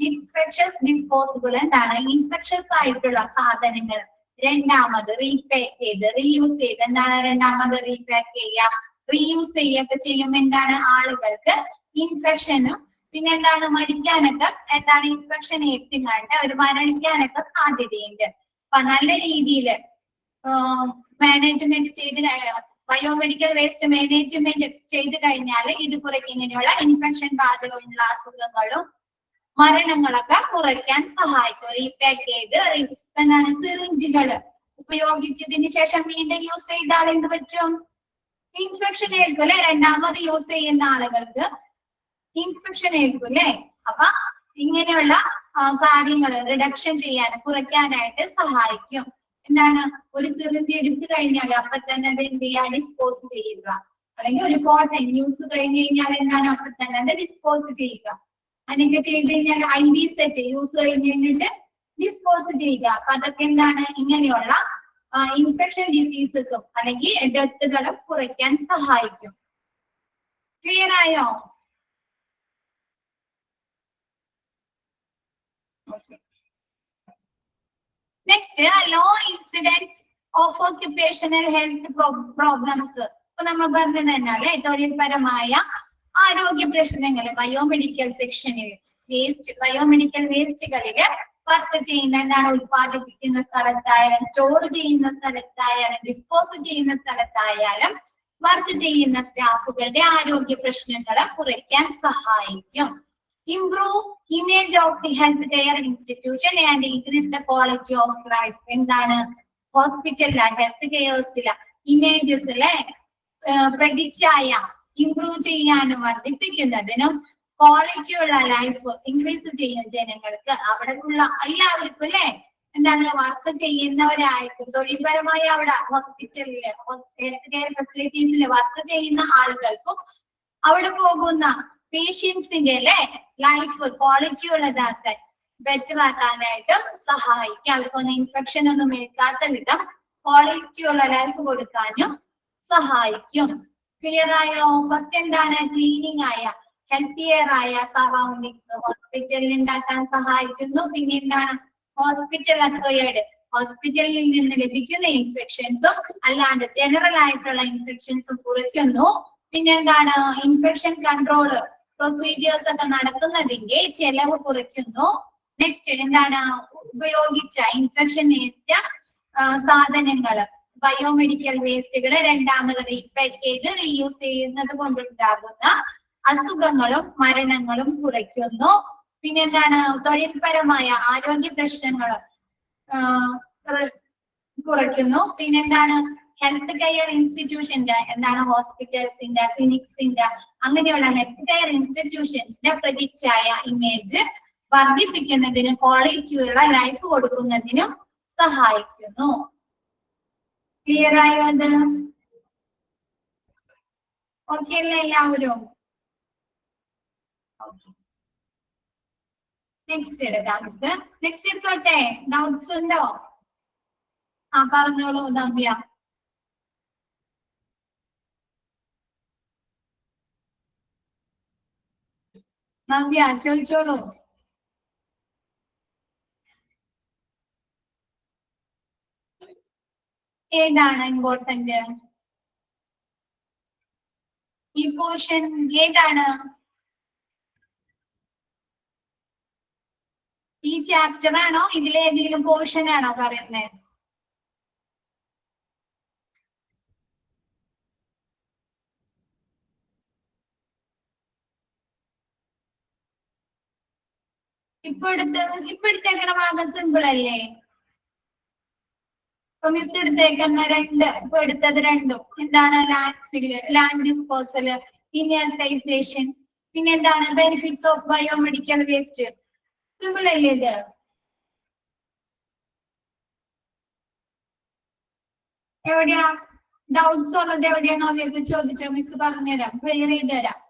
infectious disposable എന്താണ്, ഇൻഫെക്ഷസ് ആയിട്ടുള്ള സാധനങ്ങൾ രണ്ടാമത് റീപാക്ക് ചെയ്ത് റീയൂസ് ചെയ്ത് എന്താണ്, രണ്ടാമത് റീപാക്ക് ചെയ്യുക റീയൂസ് ചെയ്യുകയൊക്കെ ചെയ്യുമ്പോൾ എന്താണ്, ആളുകൾക്ക് ഇൻഫെക്ഷനും പിന്നെ എന്താണ് മരിക്കാനൊക്കെ എന്താണ് ഇൻഫെക്ഷൻ ഏറ്റുകൊണ്ട് അവർ മരണിക്കാനൊക്കെ സാധ്യതയുണ്ട്. അപ്പൊ നല്ല രീതിയിൽ മാനേജ്മെന്റ് ചെയ്ത് ബയോമെഡിക്കൽ വേസ്റ്റ് മാനേജ്മെന്റ് ചെയ്ത് കഴിഞ്ഞാൽ ഇത് കുറയ്ക്കും. ഇങ്ങനെയുള്ള ഇൻഫെക്ഷൻ ബാധകളുള്ള അസുഖങ്ങളും മരണങ്ങളൊക്കെ കുറയ്ക്കാൻ സഹായിക്കും. റീപാക്ക് ചെയ്ത് എന്താണ് സിറിഞ്ചുകൾ ഉപയോഗിച്ചതിന് ശേഷം വീണ്ടും യൂസ് ചെയ്താൽ എന്ത് പറ്റും? ഇൻഫെക്ഷൻ ഏൽക്കും അല്ലെ? രണ്ടാമത് യൂസ് ചെയ്യുന്ന ആളുകൾക്ക് ഇൻഫെക്ഷൻ ഏൽക്കും അല്ലെ? അപ്പൊ ഇങ്ങനെയുള്ള കാര്യങ്ങൾ റിഡക്ഷൻ ചെയ്യാൻ, കുറയ്ക്കാനായിട്ട് സഹായിക്കും. എന്താണ്? ഒരു സിറിഞ്ച് എടുത്തു കഴിഞ്ഞാൽ അപ്പൊ തന്നെ അത് എന്ത് ചെയ്യുക? ഡിസ്പോസ് ചെയ്യുക. അല്ലെങ്കിൽ ഒരു കോട്ടൺ യൂസ് കഴിഞ്ഞ് കഴിഞ്ഞാൽ എന്താണ്? അപ്പൊ തന്നെ അത് ഡിസ്പോസ് ചെയ്യുക. അങ്ങനെയൊക്കെ ചെയ്ത് കഴിഞ്ഞാൽ IV സെറ്റ് യൂസ് കഴിഞ്ഞിട്ട് ഡിസ്പോസ് ചെയ്യുക. അപ്പൊ അതൊക്കെ എന്താണ്? ഇങ്ങനെയുള്ള ഇൻഫെക്ഷൻ ഡിസീസസും അല്ലെങ്കിൽ ഡെത്തുകളും കുറയ്ക്കാൻ സഹായിക്കും. ക്ലിയർ ആയോ? Next, low incidence of occupational health problems. ഇപ്പൊ നമ്മൾ പറഞ്ഞത് തന്നെ അല്ലെ, തൊഴിൽപരമായ ആരോഗ്യ പ്രശ്നങ്ങൾ ബയോമെഡിക്കൽ സെക്ഷനിൽ ബയോമെഡിക്കൽ വേസ്റ്റുകളില് വർക്ക് ചെയ്യുന്ന, എന്താണ്, ഉത്പാദിപ്പിക്കുന്ന സ്ഥലത്തായാലും സ്റ്റോർ ചെയ്യുന്ന സ്ഥലത്തായാലും ഡിസ്പോസ് ചെയ്യുന്ന സ്ഥലത്തായാലും വർക്ക് ചെയ്യുന്ന സ്റ്റാഫുകളുടെ ആരോഗ്യ പ്രശ്നങ്ങളെ കുറയ്ക്കാൻ സഹായിക്കും. Improve image of the health care institution and increase the quality of life. എന്താണ്? ഹോസ്പിറ്റലിലാണ് ഹെൽത്ത് കെയർസിലെ ഇമേജസ് അല്ലെ, പ്രതിച്ഛായ ഇംപ്രൂവ് ചെയ്യാനും വർദ്ധിപ്പിക്കുന്നതിനും ക്വാളിറ്റി ഉള്ള ലൈഫ് ഇൻക്രീസ് ചെയ്യും ജനങ്ങൾക്ക്. അവിടെയുള്ള എല്ലാവർക്കും അല്ലെ, എന്താണ്, വർക്ക് ചെയ്യുന്നവരായിരിക്കും തൊഴിൽപരമായി അവിടെ ഹോസ്പിറ്റലില് ഹെൽത്ത് കെയർ ഫെസിലിറ്റീസിൽ വർക്ക് ചെയ്യുന്ന ആളുകൾക്കും അവിടെ പോകുന്ന പേഷ്യൻസിന്റെ അല്ലെ ലൈഫ് ക്വാളിറ്റി ഉള്ളതാക്കാൻ, ബെറ്റർ ആക്കാനായിട്ട് സഹായിക്കും. അവർക്കൊന്നും ഇൻഫെക്ഷൻ ഒന്നും ഏൽക്കാത്ത വിധം ക്വാളിറ്റി ഉള്ള ലൈഫ് കൊടുക്കാനും സഹായിക്കും. ക്ലിയർ ആയോ? ഫസ്റ്റ് എന്താണ്? ക്ലീനിങ് ആയ ഹെൽത്തിയർ ആയ സറൗണ്ടിങ്സ് ഹോസ്പിറ്റലിൽ ഉണ്ടാക്കാൻ സഹായിക്കുന്നു. പിന്നെ എന്താണ്? ഹോസ്പിറ്റൽ അക്വയർഡ് ഹോസ്പിറ്റലിൽ നിന്ന് ലഭിക്കുന്ന ഇൻഫെക്ഷൻസും അല്ലാണ്ട് ജനറൽ ആയിട്ടുള്ള ഇൻഫെക്ഷൻസും കുറയ്ക്കുന്നു. പിന്നെ എന്താണ്? ഇൻഫെക്ഷൻ കൺട്രോള് പ്രൊസീജിയേഴ്സ് ഒക്കെ നടക്കുന്നതിന്റെ ചെലവ് കുറയ്ക്കുന്നു. നെക്സ്റ്റ് എന്താണ്? ഉപയോഗിച്ച ഇൻഫെക്ഷൻ ഏറ്റ സാധനങ്ങൾ ബയോമെഡിക്കൽ വേസ്റ്റുകള് രണ്ടാമത് റീപാക്ക് ചെയ്ത് റീയൂസ് ചെയ്യുന്നത് കൊണ്ടുണ്ടാകുന്ന അസുഖങ്ങളും മരണങ്ങളും കുറയ്ക്കുന്നു. പിന്നെന്താണ്? തൊഴിൽപരമായ ആരോഗ്യ പ്രശ്നങ്ങൾ കുറയ്ക്കുന്നു. പിന്നെന്താണ്? ഹെൽത്ത് കെയർ ഇൻസ്റ്റിറ്റ്യൂഷന്റെ, എന്താണ്, ഹോസ്പിറ്റൽസിന്റെ ക്ലിനിക്സിന്റെ അങ്ങനെയുള്ള ഹെൽത്ത് കെയർ ഇൻസ്റ്റിറ്റ്യൂഷൻസിന്റെ പ്രതിച്ഛായ ഇമേജ് വർദ്ധിപ്പിക്കുന്നതിനും ക്വാളിറ്റിയുള്ള ലൈഫ് കൊടുക്കുന്നതിനും സഹായിക്കുന്നു. ക്ലിയർ ആയോ? അത് ഓക്കെ അല്ലേ എല്ലാവരും? നെക്സ്റ്റ് എടുക്കാം. നെക്സ്റ്റ് എടുത്തോട്ടെ? ഡൗട്ട്സ് ഉണ്ടോ? പറഞ്ഞോളൂ നവ്യ. നവ്യ ചോദിച്ചോളൂ. ഏതാണ് ഇമ്പോർട്ടന്റ്? ഈ പോർഷൻ ഏതാണ്? ഈ ചാപ്റ്റർ ആണോ? ഇതിലേതെങ്കിലും പോർഷൻ ആണോ പറയുന്നത്? ഇപ്പൊ എടുത്തേക്കണ ഭാഗം സിമ്പിൾ അല്ലേ? ഇപ്പൊ മിസ് എടുത്തേക്കുന്ന ഇപ്പൊ എടുത്തത് രണ്ടും എന്താണ്? ലാൻഡ് ഡിസ്പോസൽ, ഇനർട്ടൈസേഷൻ, പിന്നെ എന്താണ്? Benefits of biomedical waste. Simple അല്ലേ ഇത്? എവിടെയാ ഡൗട്ട്സ് ഉള്ളത്? എവിടെയാണോ അവർക്ക് ചോദിച്ചോ? മിസ് പറഞ്ഞുതരാം, ക്ലിയർ ചെയ്ത് തരാം.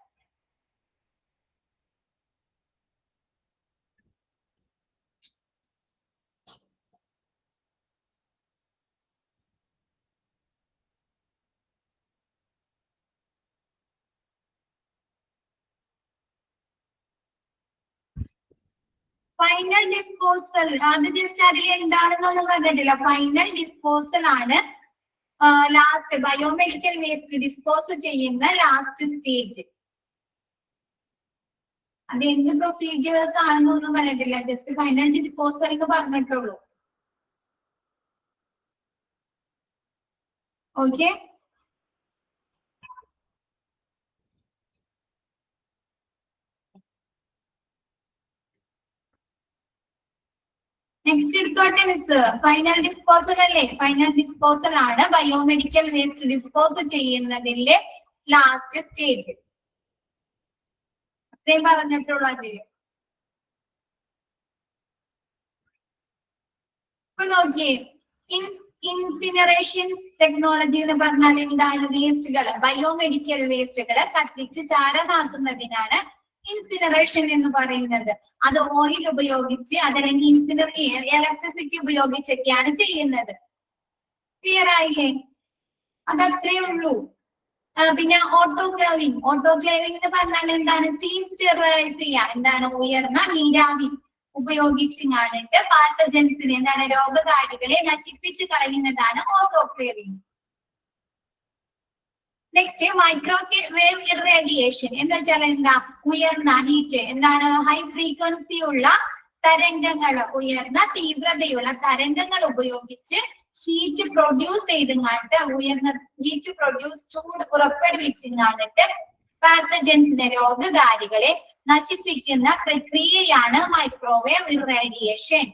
ഫൈനൽ ഡിസ്പോസൽ അത് ജസ്റ്റ് അതിൽ എന്താണെന്നൊന്നും കണ്ടിട്ടില്ല. ഫൈനൽ ഡിസ്പോസൽ ആണ് ലാസ്റ്റ് ബയോമെഡിക്കൽ വേസ്റ്റ് ഡിസ്പോസ് ചെയ്യുന്ന ലാസ്റ്റ് സ്റ്റേജ്. അത് എന്ത് പ്രൊസീജിയേഴ്സ് ആണെന്നൊന്നും കണ്ടിട്ടില്ല. ജസ്റ്റ് ഫൈനൽ ഡിസ്പോസൽ എന്ന് പറഞ്ഞിട്ടുള്ളൂ. ഓക്കെ, നെക്സ്റ്റ് എടുത്തോട്ടെ മിസ്. ഫൈനൽ ഡിസ്പോസൽ അല്ലേ? ഫൈനൽ ഡിസ്പോസൽ ആണ് ബയോമെഡിക്കൽ വേസ്റ്റ് ഡിസ്പോസ് ചെയ്യുന്നതിന്റെ ലാസ്റ്റ് സ്റ്റേജ്. അത്രയും പറഞ്ഞിട്ടുള്ള അതില് ഇപ്പൊ നോക്കിയേ, ഇൻസിനറേഷൻ ടെക്നോളജി എന്ന് പറഞ്ഞാൽ എന്താണ്? വേസ്റ്റുകൾ, ബയോമെഡിക്കൽ വേസ്റ്റുകൾ കത്തിച്ച് ചാരമാക്കുന്നതിനാണ് ഇൻസിനറേഷൻ എന്ന് പറയുന്നത്. അത് ഓയിൽ ഉപയോഗിച്ച് അതല്ലെങ്കിൽ ഇലക്ട്രിസിറ്റി ഉപയോഗിച്ചൊക്കെയാണ് ചെയ്യുന്നത്. ക്ലിയർ ആയില്ലേ? അതത്രേ ഉള്ളൂ. പിന്നെ ഓട്ടോക്ലേവിംഗ്. ഓട്ടോക്ലേവിംഗ് എന്ന് പറഞ്ഞാൽ എന്താണ്? സ്റ്റീം സ്റ്റെറിലൈസ് ചെയ്യുക. എന്താണ്? ഉയർന്ന നീരാവി ഉപയോഗിച്ച് കാണിട്ട് പാത്തജൻസിനെ, എന്താണ്, രോഗകാരികളെ നശിപ്പിച്ച് കളയുന്നതാണ് ഓട്ടോക്ലേവിംഗ്. നെക്സ്റ്റ് മൈക്രോവേവ് ഇറേഡിയേഷൻ എന്ന് വെച്ചാൽ എന്താ? ഉയർന്ന ഹീറ്റ്, എന്താണ്? ഹൈ ഫ്രീക്വൻസി ഉള്ള തരംഗങ്ങൾ, ഉയർന്ന തീവ്രതയുള്ള തരംഗങ്ങൾ ഉപയോഗിച്ച് ഹീറ്റ് പ്രൊഡ്യൂസ് ചെയ്തുങ്ങാണ്ട്, ഉയർന്ന ഹീറ്റ് പ്രൊഡ്യൂസ്, ചൂട് പുറപ്പെടുവിച്ചുങ്ങാണ്ടിട്ട് പാത്തജൻസിനെ, രോഗകാരികളെ നശിപ്പിക്കുന്ന പ്രക്രിയയാണ് മൈക്രോവേവ് ഇറേഡിയേഷൻ.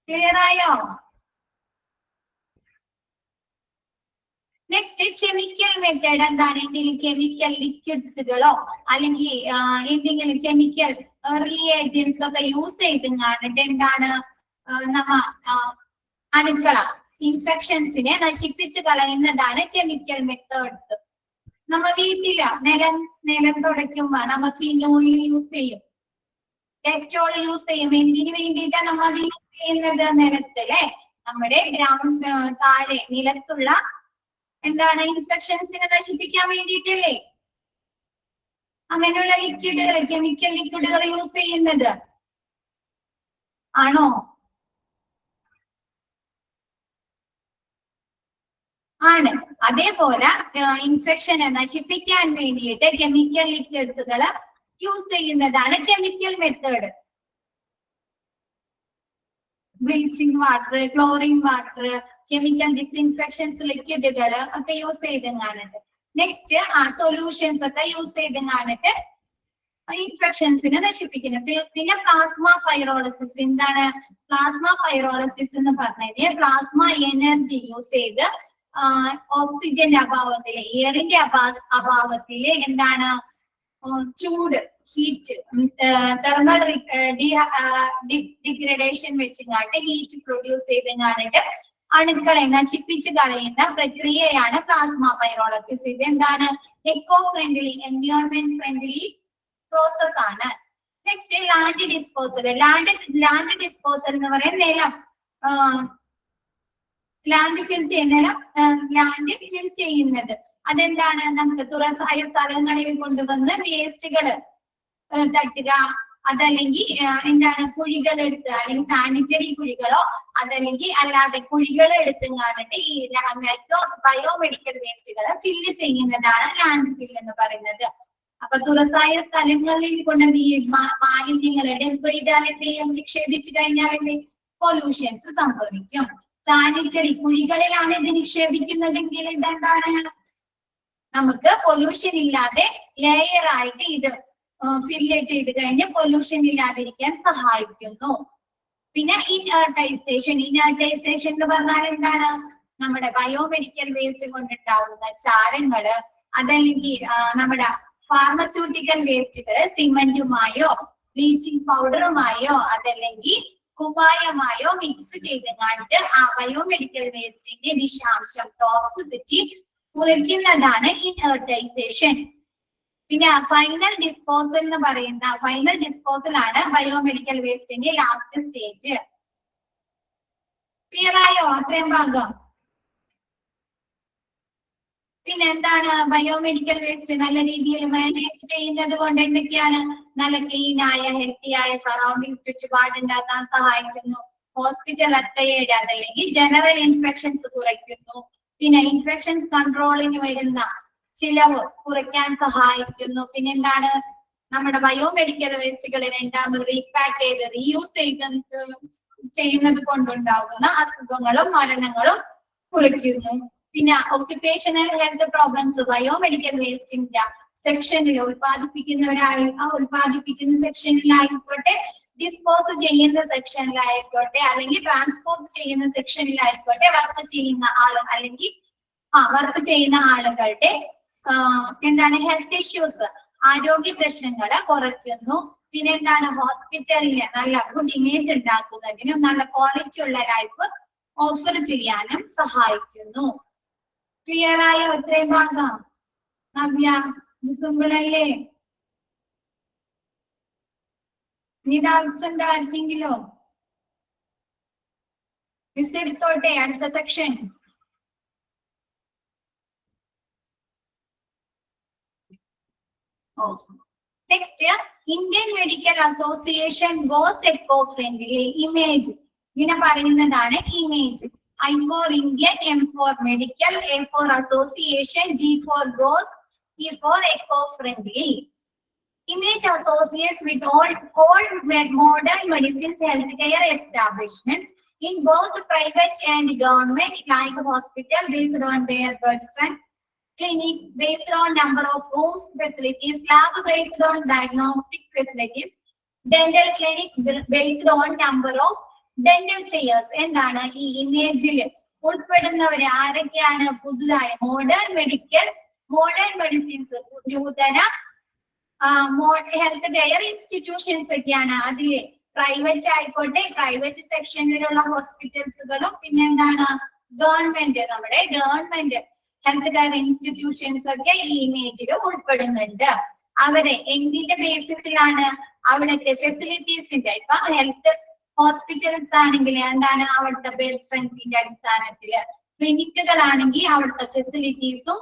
ക്ലിയർ ആയോ? നെക്സ്റ്റ് കെമിക്കൽ മെത്തേഡ് എന്താണ്? എന്തെങ്കിലും കെമിക്കൽ ലിക്വിഡ്സുകളോ അല്ലെങ്കിൽ എന്തെങ്കിലും കെമിക്കൽ റിയേജൻസ് ഒക്കെ യൂസ് ചെയ്തുങ്ങാണ്ടിട്ട് എന്താണ് നമ്മ അണുക്കള ഇൻഫെക്ഷൻസിനെ നശിപ്പിച്ച് കളയുന്നതാണ് കെമിക്കൽ മെത്തേഡ്സ്. നമ്മ വീട്ടില നിലം തുടയ്ക്കുമ്പോ നമ്മ ഫിനോയിൽ യൂസ് ചെയ്യും, ഡെറ്റോൾ യൂസ് ചെയ്യും. എന്തിനു വേണ്ടിയിട്ടാണ് നമ്മ അത് യൂസ് ചെയ്യുന്നത്? നിലത്തിലെ നമ്മുടെ ഗ്രൗണ്ട് താഴെ നിലത്തുള്ള എന്താണ് ഇൻഫെക്ഷൻസിനെ നശിപ്പിക്കാൻ വേണ്ടിയിട്ടല്ലേ അങ്ങനെയുള്ള ലിക്വിഡുകൾ, കെമിക്കൽ ലിക്വിഡുകൾ യൂസ് ചെയ്യുന്നത്? ആണോ? ആണ്. അതേപോലെ ഇൻഫെക്ഷനെ നശിപ്പിക്കാൻ വേണ്ടിയിട്ട് കെമിക്കൽ ലിക്വിഡ്സുകൾ യൂസ് ചെയ്യുന്നതാണ് chemical method. Bleaching water, chlorine water, chemical disinfections ലിക്വിഡുകൾ ഒക്കെ യൂസ് ചെയ്തെങ്ങാണിട്ട്, നെക്സ്റ്റ് സൊല്യൂഷൻസ് ഒക്കെ യൂസ് ചെയ്തെങ്ങാണിട്ട് ഇൻഫെക്ഷൻസിനെ നശിപ്പിക്കുന്നത്. പിന്നെ പ്ലാസ്മ പൈറോളിസിസ്. എന്താണ് പ്ലാസ്മ പൈറോളിസിസ് എന്ന് പറഞ്ഞാൽ പ്ലാസ്മ എനർജി യൂസ് ചെയ്ത് ഓക്സിജന്റെ അഭാവത്തില്, എയറിന്റെ അഭാവത്തില് എന്താണ് ചൂട്, ഹീറ്റ്, തെർമൽ ഡിഗ്രഡേഷൻ വെച്ചുകാണ്ട് ഹീറ്റ് പ്രൊഡ്യൂസ് ചെയ്തെങ്ങാണ്ടിട്ട് അണുക്കളെ നശിപ്പിച്ച് കളയുന്ന പ്രക്രിയയാണ് പ്ലാസ്മ പൈറോളിസിസ്. ഇത് എന്താണ്? Eco friendly, environment friendly process ആണ്. Next land disposal. Land disposal എന്ന് പറയുന്നത് നിലം, ലാൻഡ് ഫിൽ ചെയ്യുന്നത്. അതെന്താണ്? നമുക്ക് തുറസായ സ്ഥലങ്ങളിൽ കൊണ്ടുവന്ന് വേസ്റ്റുകൾ തട്ടുക, അതല്ലെങ്കിൽ എന്താണ് കുഴികൾ എടുത്ത്, അല്ലെങ്കിൽ സാനിറ്ററി കുഴികളോ അതല്ലെങ്കിൽ അല്ലാതെ കുഴികൾ എടുത്തുകാണിട്ട് ഈ ബയോമെഡിക്കൽ വേസ്റ്റുകൾ ഫില്ല് ചെയ്യുന്നതാണ് ലാൻഡ് ഫിൽ എന്ന് പറയുന്നത്. അപ്പൊ തുറസായ സ്ഥലങ്ങളിൽ കൊണ്ട് മാലിന്യങ്ങളെ ഡംപ് ചെയ്താൽ എന്തെയും നിക്ഷേപിച്ചു കഴിഞ്ഞാൽ പൊല്യൂഷൻസ് സംഭവിക്കും. സാനിറ്ററി കുഴികളിലാണ് ഇത് നിക്ഷേപിക്കുന്നതെങ്കിൽ ഇതെന്താണ്? നമുക്ക് പൊല്യൂഷൻ ഇല്ലാതെ ലെയർ ആയിട്ട് ഇത് ഫില്ല് ചെയ്ത് കഴിഞ്ഞ് പൊല്യൂഷൻ ഇല്ലാതിരിക്കാൻ സഹായിക്കുന്നു. പിന്നെ ഇൻഎർട്ടൈസേഷൻ. ഇൻഎർട്ടൈസേഷൻ എന്ന് പറഞ്ഞാൽ എന്താണ്? നമ്മുടെ ബയോമെഡിക്കൽ വേസ്റ്റ് കൊണ്ടുണ്ടാവുന്ന ചാരങ്ങള്, അതല്ലെങ്കിൽ നമ്മുടെ ഫാർമസ്യൂട്ടിക്കൽ വേസ്റ്റുകള് സിമന്റുമായോ ബ്ലീച്ചിങ് പൗഡറുമായോ അതല്ലെങ്കിൽ കുമ്മായമായോ മിക്സ് ചെയ്തെങ്ങാണ്ട് ആ ബയോമെഡിക്കൽ വേസ്റ്റിന്റെ വിഷാംശം, ടോക്സിസിറ്റി കുറയ്ക്കുന്നതാണ് ഇൻഎർട്ടൈസേഷൻ. പിന്നെ ഫൈനൽ ഡിസ്പോസൽ എന്ന് പറയുന്ന ഫൈനൽ ഡിസ്പോസൽ ആണ് ബയോമെഡിക്കൽ വേസ്റ്റിന്റെ ലാസ്റ്റ് സ്റ്റേജ്. ക്ലിയർ ആയോ അത്രയും ഭാഗം? പിന്നെ എന്താണ് ബയോമെഡിക്കൽ വേസ്റ്റ് നല്ല രീതിയിൽ മാനേജ് ചെയ്യുന്നത് കൊണ്ട് എന്തൊക്കെയാണ്? നല്ല ക്ലീൻ ആയ ഹെൽത്തി ആയ സറൗണ്ടിങ്സ് ചുറ്റുപാടുണ്ടാക്കാൻ സഹായിക്കുന്നു. ഹോസ്പിറ്റൽ അറ്റയേഡ് അതല്ലെങ്കിൽ ജനറൽ ഇൻഫെക്ഷൻസ് കുറയ്ക്കുന്നു. പിന്നെ ഇൻഫെക്ഷൻസ് കൺട്രോളിന് വരുന്ന ചിലവ് കുറയ്ക്കാൻ സഹായിക്കുന്നു. പിന്നെ എന്താണ്? നമ്മുടെ ബയോമെഡിക്കൽ വേസ്റ്റുകൾ രണ്ടാമത് റീപാക്ക് ചെയ്ത് റീയൂസ് ചെയ്യുന്നത് കൊണ്ടുണ്ടാകുന്ന അസുഖങ്ങളും മരണങ്ങളും കുറയ്ക്കുന്നു. പിന്നെ ഒക്യുപേഷണൽ ഹെൽത്ത് പ്രോബ്ലംസ് ബയോമെഡിക്കൽ വേസ്റ്റിന്റെ സെക്ഷനിൽ ഉൽപ്പാദിപ്പിക്കുന്ന സെക്ഷനിലായിക്കോട്ടെ, ഡിസ്പോസ് ചെയ്യുന്ന സെക്ഷനിലായിക്കോട്ടെ, അല്ലെങ്കിൽ ട്രാൻസ്പോർട്ട് ചെയ്യുന്ന സെക്ഷനിലായിക്കോട്ടെ, വർക്ക് ചെയ്യുന്ന ആളുകളുടെ എന്താണ് ഹെൽത്ത് ഇഷ്യൂസ്, ആരോഗ്യ പ്രശ്നങ്ങള് കുറയ്ക്കുന്നു. പിന്നെ എന്താണ്, ഹോസ്പിറ്റലിന് നല്ല ഗുഡ് ഇമേജ് ഉണ്ടാക്കുന്നതിനും നല്ല ക്വാളിറ്റി ഉള്ള ലൈഫ് ഓഫർ ചെയ്യാനും സഹായിക്കുന്നു. ക്ലിയർ ആയോ ഇത്രയും ഭാഗം? നവ്യ, സിമ്പിൾ അല്ലേ? ഇനി ഡൗട്ട്സ് ഉണ്ടോ ആർക്കെങ്കിലോ? മിസ് എടുത്തോട്ടെ അടുത്ത section. Next, Indian medical association goes echo-friendly. Image ഇങ്ങനെ പറയുന്നതാണ് image. I for Indian, M for medical, A for association, G for goes, E for eco-friendly. Image associates with all modern medicines healthcare establishments in both private and government, like hospital based on their bed strength, clinic based on number of rooms, facilities, lab based on diagnostic facilities, dental clinic based on number of dental chairs. എന്താണ് ഈ ഇമേജിൽ ഉൾപ്പെടുന്നവര് ആരൊക്കെയാണ്? പുതുതായ modern medicines, നൂതന health care institutions ഒക്കെയാണ്. അതില് private ആയിക്കോട്ടെ, private സെക്ഷനിലുള്ള ഹോസ്പിറ്റൽസുകളും, പിന്നെ എന്താണ് നമ്മുടെ ഗവൺമെന്റ് ഹെൽത്ത് കെയർ ഇൻസ്റ്റിറ്റ്യൂഷൻസ് ഒക്കെ ഈ ഇമേജിൽ ഉൾപ്പെടുന്നുണ്ട്. അവരെ എന്തിന്റെ ബേസിസിലാണ്? അവിടുത്തെ ഫെസിലിറ്റീസിന്റെ, ഇപ്പൊ ഹെൽത്ത് ഹോസ്പിറ്റൽസ് ആണെങ്കിൽ എന്താണ് അവിടുത്തെ ബെഡ് സ്ട്രെങ്ത്തിന്റെ അടിസ്ഥാനത്തില്, ക്ലിനിക്കുകളാണെങ്കിൽ അവിടുത്തെ ഫെസിലിറ്റീസും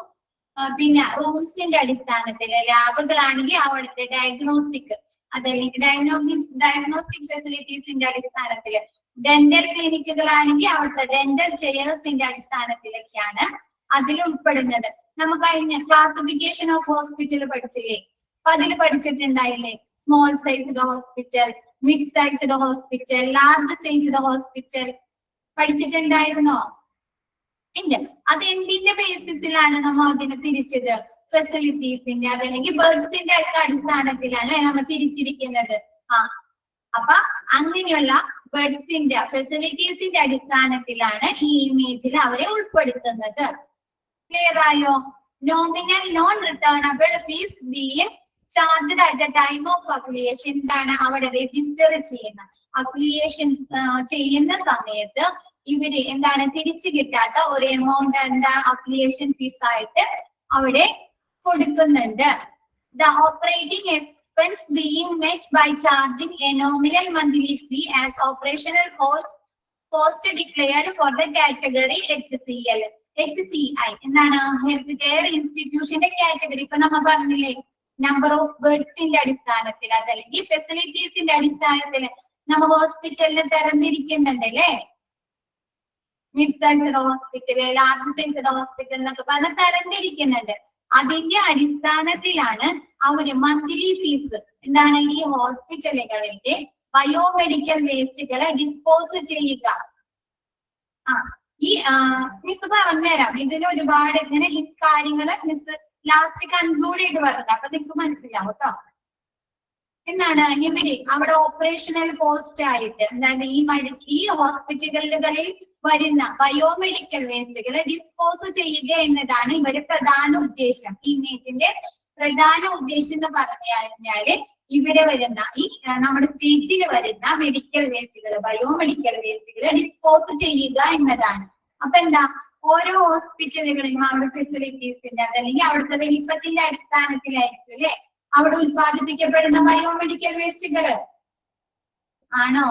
പിന്നെ റൂംസിന്റെ അടിസ്ഥാനത്തില്, ലാബുകളാണെങ്കിൽ അവിടുത്തെ ഡയഗ്നോസ്റ്റിക് അതല്ലെങ്കിൽ ഡയഗ്നോസ്റ്റിക് ഫെസിലിറ്റീസിന്റെ അടിസ്ഥാനത്തില്, ഡെന്റൽ ക്ലിനിക്കുകളാണെങ്കിൽ അവിടുത്തെ ഡെന്റൽ ചെയർസിന്റെ അടിസ്ഥാനത്തിലൊക്കെയാണ് അതിൽ ഉൾപ്പെടുന്നത്. നമുക്ക് കഴിഞ്ഞ ക്ലാസിഫിക്കേഷൻ ഓഫ് ഹോസ്പിറ്റൽ പഠിച്ചില്ലേ? അപ്പൊ അതിൽ പഠിച്ചിട്ടുണ്ടായില്ലേ? Small sized hospital, mid sized hospital, large sized hospital പഠിച്ചിട്ടുണ്ടായിരുന്നോ? ഇല്ല. അത് എന്തിന്റെ ബേസിസിലാണ് നമ്മൾ അതിനെ തിരിച്ചത്? ഫെസിലിറ്റീസിന്റെ അതല്ലെങ്കിൽ ബേർഡ്സിന്റെ ഒക്കെ അടിസ്ഥാനത്തിലാണ് നമ്മൾ തിരിച്ചിരിക്കുന്നത്. അപ്പൊ അങ്ങനെയുള്ള ബേർഡ്സിന്റെ ഫെസിലിറ്റീസിന്റെ അടിസ്ഥാനത്തിലാണ് ഈ ഇമേജിൽ അവരെ ഉൾപ്പെടുത്തുന്നത്. ക്ലിയർ ആയോ? Nominal non returnable fees being charged at the time of affiliation. എന്താണ് അവിടെ രജിസ്റ്റർ ചെയ്യുന്ന അഫിലിയേഷൻ ചെയ്യുന്ന സമയത്ത് ഇവര് എന്താണ് തിരിച്ചു കിട്ടാത്ത ഒരു എമൗണ്ട് എന്താ അഫിലിയേഷൻ ഫീസ് ആയിട്ട് അവിടെ കൊടുക്കുന്നുണ്ട്. The operating expense being met by charging a nominal monthly fee as operational cost declared for the category HCI. എന്താണ് ഹെൽത്ത് കെയർ ഇൻസ്റ്റിറ്റ്യൂഷന്റെ കാറ്റഗറി. ഇപ്പൊ നമ്മൾ പറഞ്ഞില്ലേ, നമ്പർ ഓഫ് ബെഡ്സിന്റെ അടിസ്ഥാനത്തിൽ അതല്ലെങ്കിൽ ഫെസിലിറ്റീസിന്റെ അടിസ്ഥാനത്തിൽ നമ്മൾ ഹോസ്പിറ്റലിൽ തരംതിരിക്കുന്നുണ്ട് അല്ലേ? Mid sized hospital, large sized hospital എന്നൊക്കെ പറഞ്ഞ് തരംതിരിക്കുന്നുണ്ട്. അതിന്റെ അടിസ്ഥാനത്തിലാണ് അവര് മന്ത്ലി ഫീസ് എന്താണ് ഈ ഹോസ്പിറ്റലുകളിന്റെ ബയോമെഡിക്കൽ വേസ്റ്റുകളെ ഡിസ്പോസ് ചെയ്യുക. ഈ മിസ് പറഞ്ഞുതരാം. ഇതിന് ഒരുപാട് ഇങ്ങനെ ഈ കാര്യങ്ങള് മിസ് ലാസ്റ്റ് കൺക്ലൂഡ് ചെയ്ത് പറഞ്ഞത്. അപ്പൊ നിങ്ങൾക്ക് മനസ്സിലാവും കേട്ടോ. എന്നാണ് ഇവര് അവിടെ ഓപ്പറേഷണൽ കോസ്റ്റ് ആയിട്ട് എന്താണ് ഈ ഹോസ്പിറ്റലുകളിൽ വരുന്ന ബയോമെഡിക്കൽ വേസ്റ്റുകളെ ഡിസ്പോസ് ചെയ്യുക എന്നതാണ് ഇവരുടെ പ്രധാന ഉദ്ദേശം. ഇമേജിന്റെ പ്രധാന ഉദ്ദേശം എന്ന് പറഞ്ഞു കഴിഞ്ഞാല് ഇവിടെ വരുന്ന ഈ നമ്മുടെ സ്റ്റേജിൽ വരുന്ന മെഡിക്കൽ വേസ്റ്റുകൾ, ബയോമെഡിക്കൽ വേസ്റ്റുകൾ ഡിസ്പോസ് ചെയ്യുക എന്നതാണ്. അപ്പൊ എന്താ, ഓരോ ഹോസ്പിറ്റലുകളിലും അവിടെ ഫെസിലിറ്റീസിന്റെ അതല്ലെങ്കിൽ അവിടുത്തെ വലിപ്പത്തിന്റെ അടിസ്ഥാനത്തിലായിരിക്കും അല്ലെ അവിടെ ഉത്പാദിപ്പിക്കപ്പെടുന്ന ബയോമെഡിക്കൽ വേസ്റ്റുകള്. ആണോ?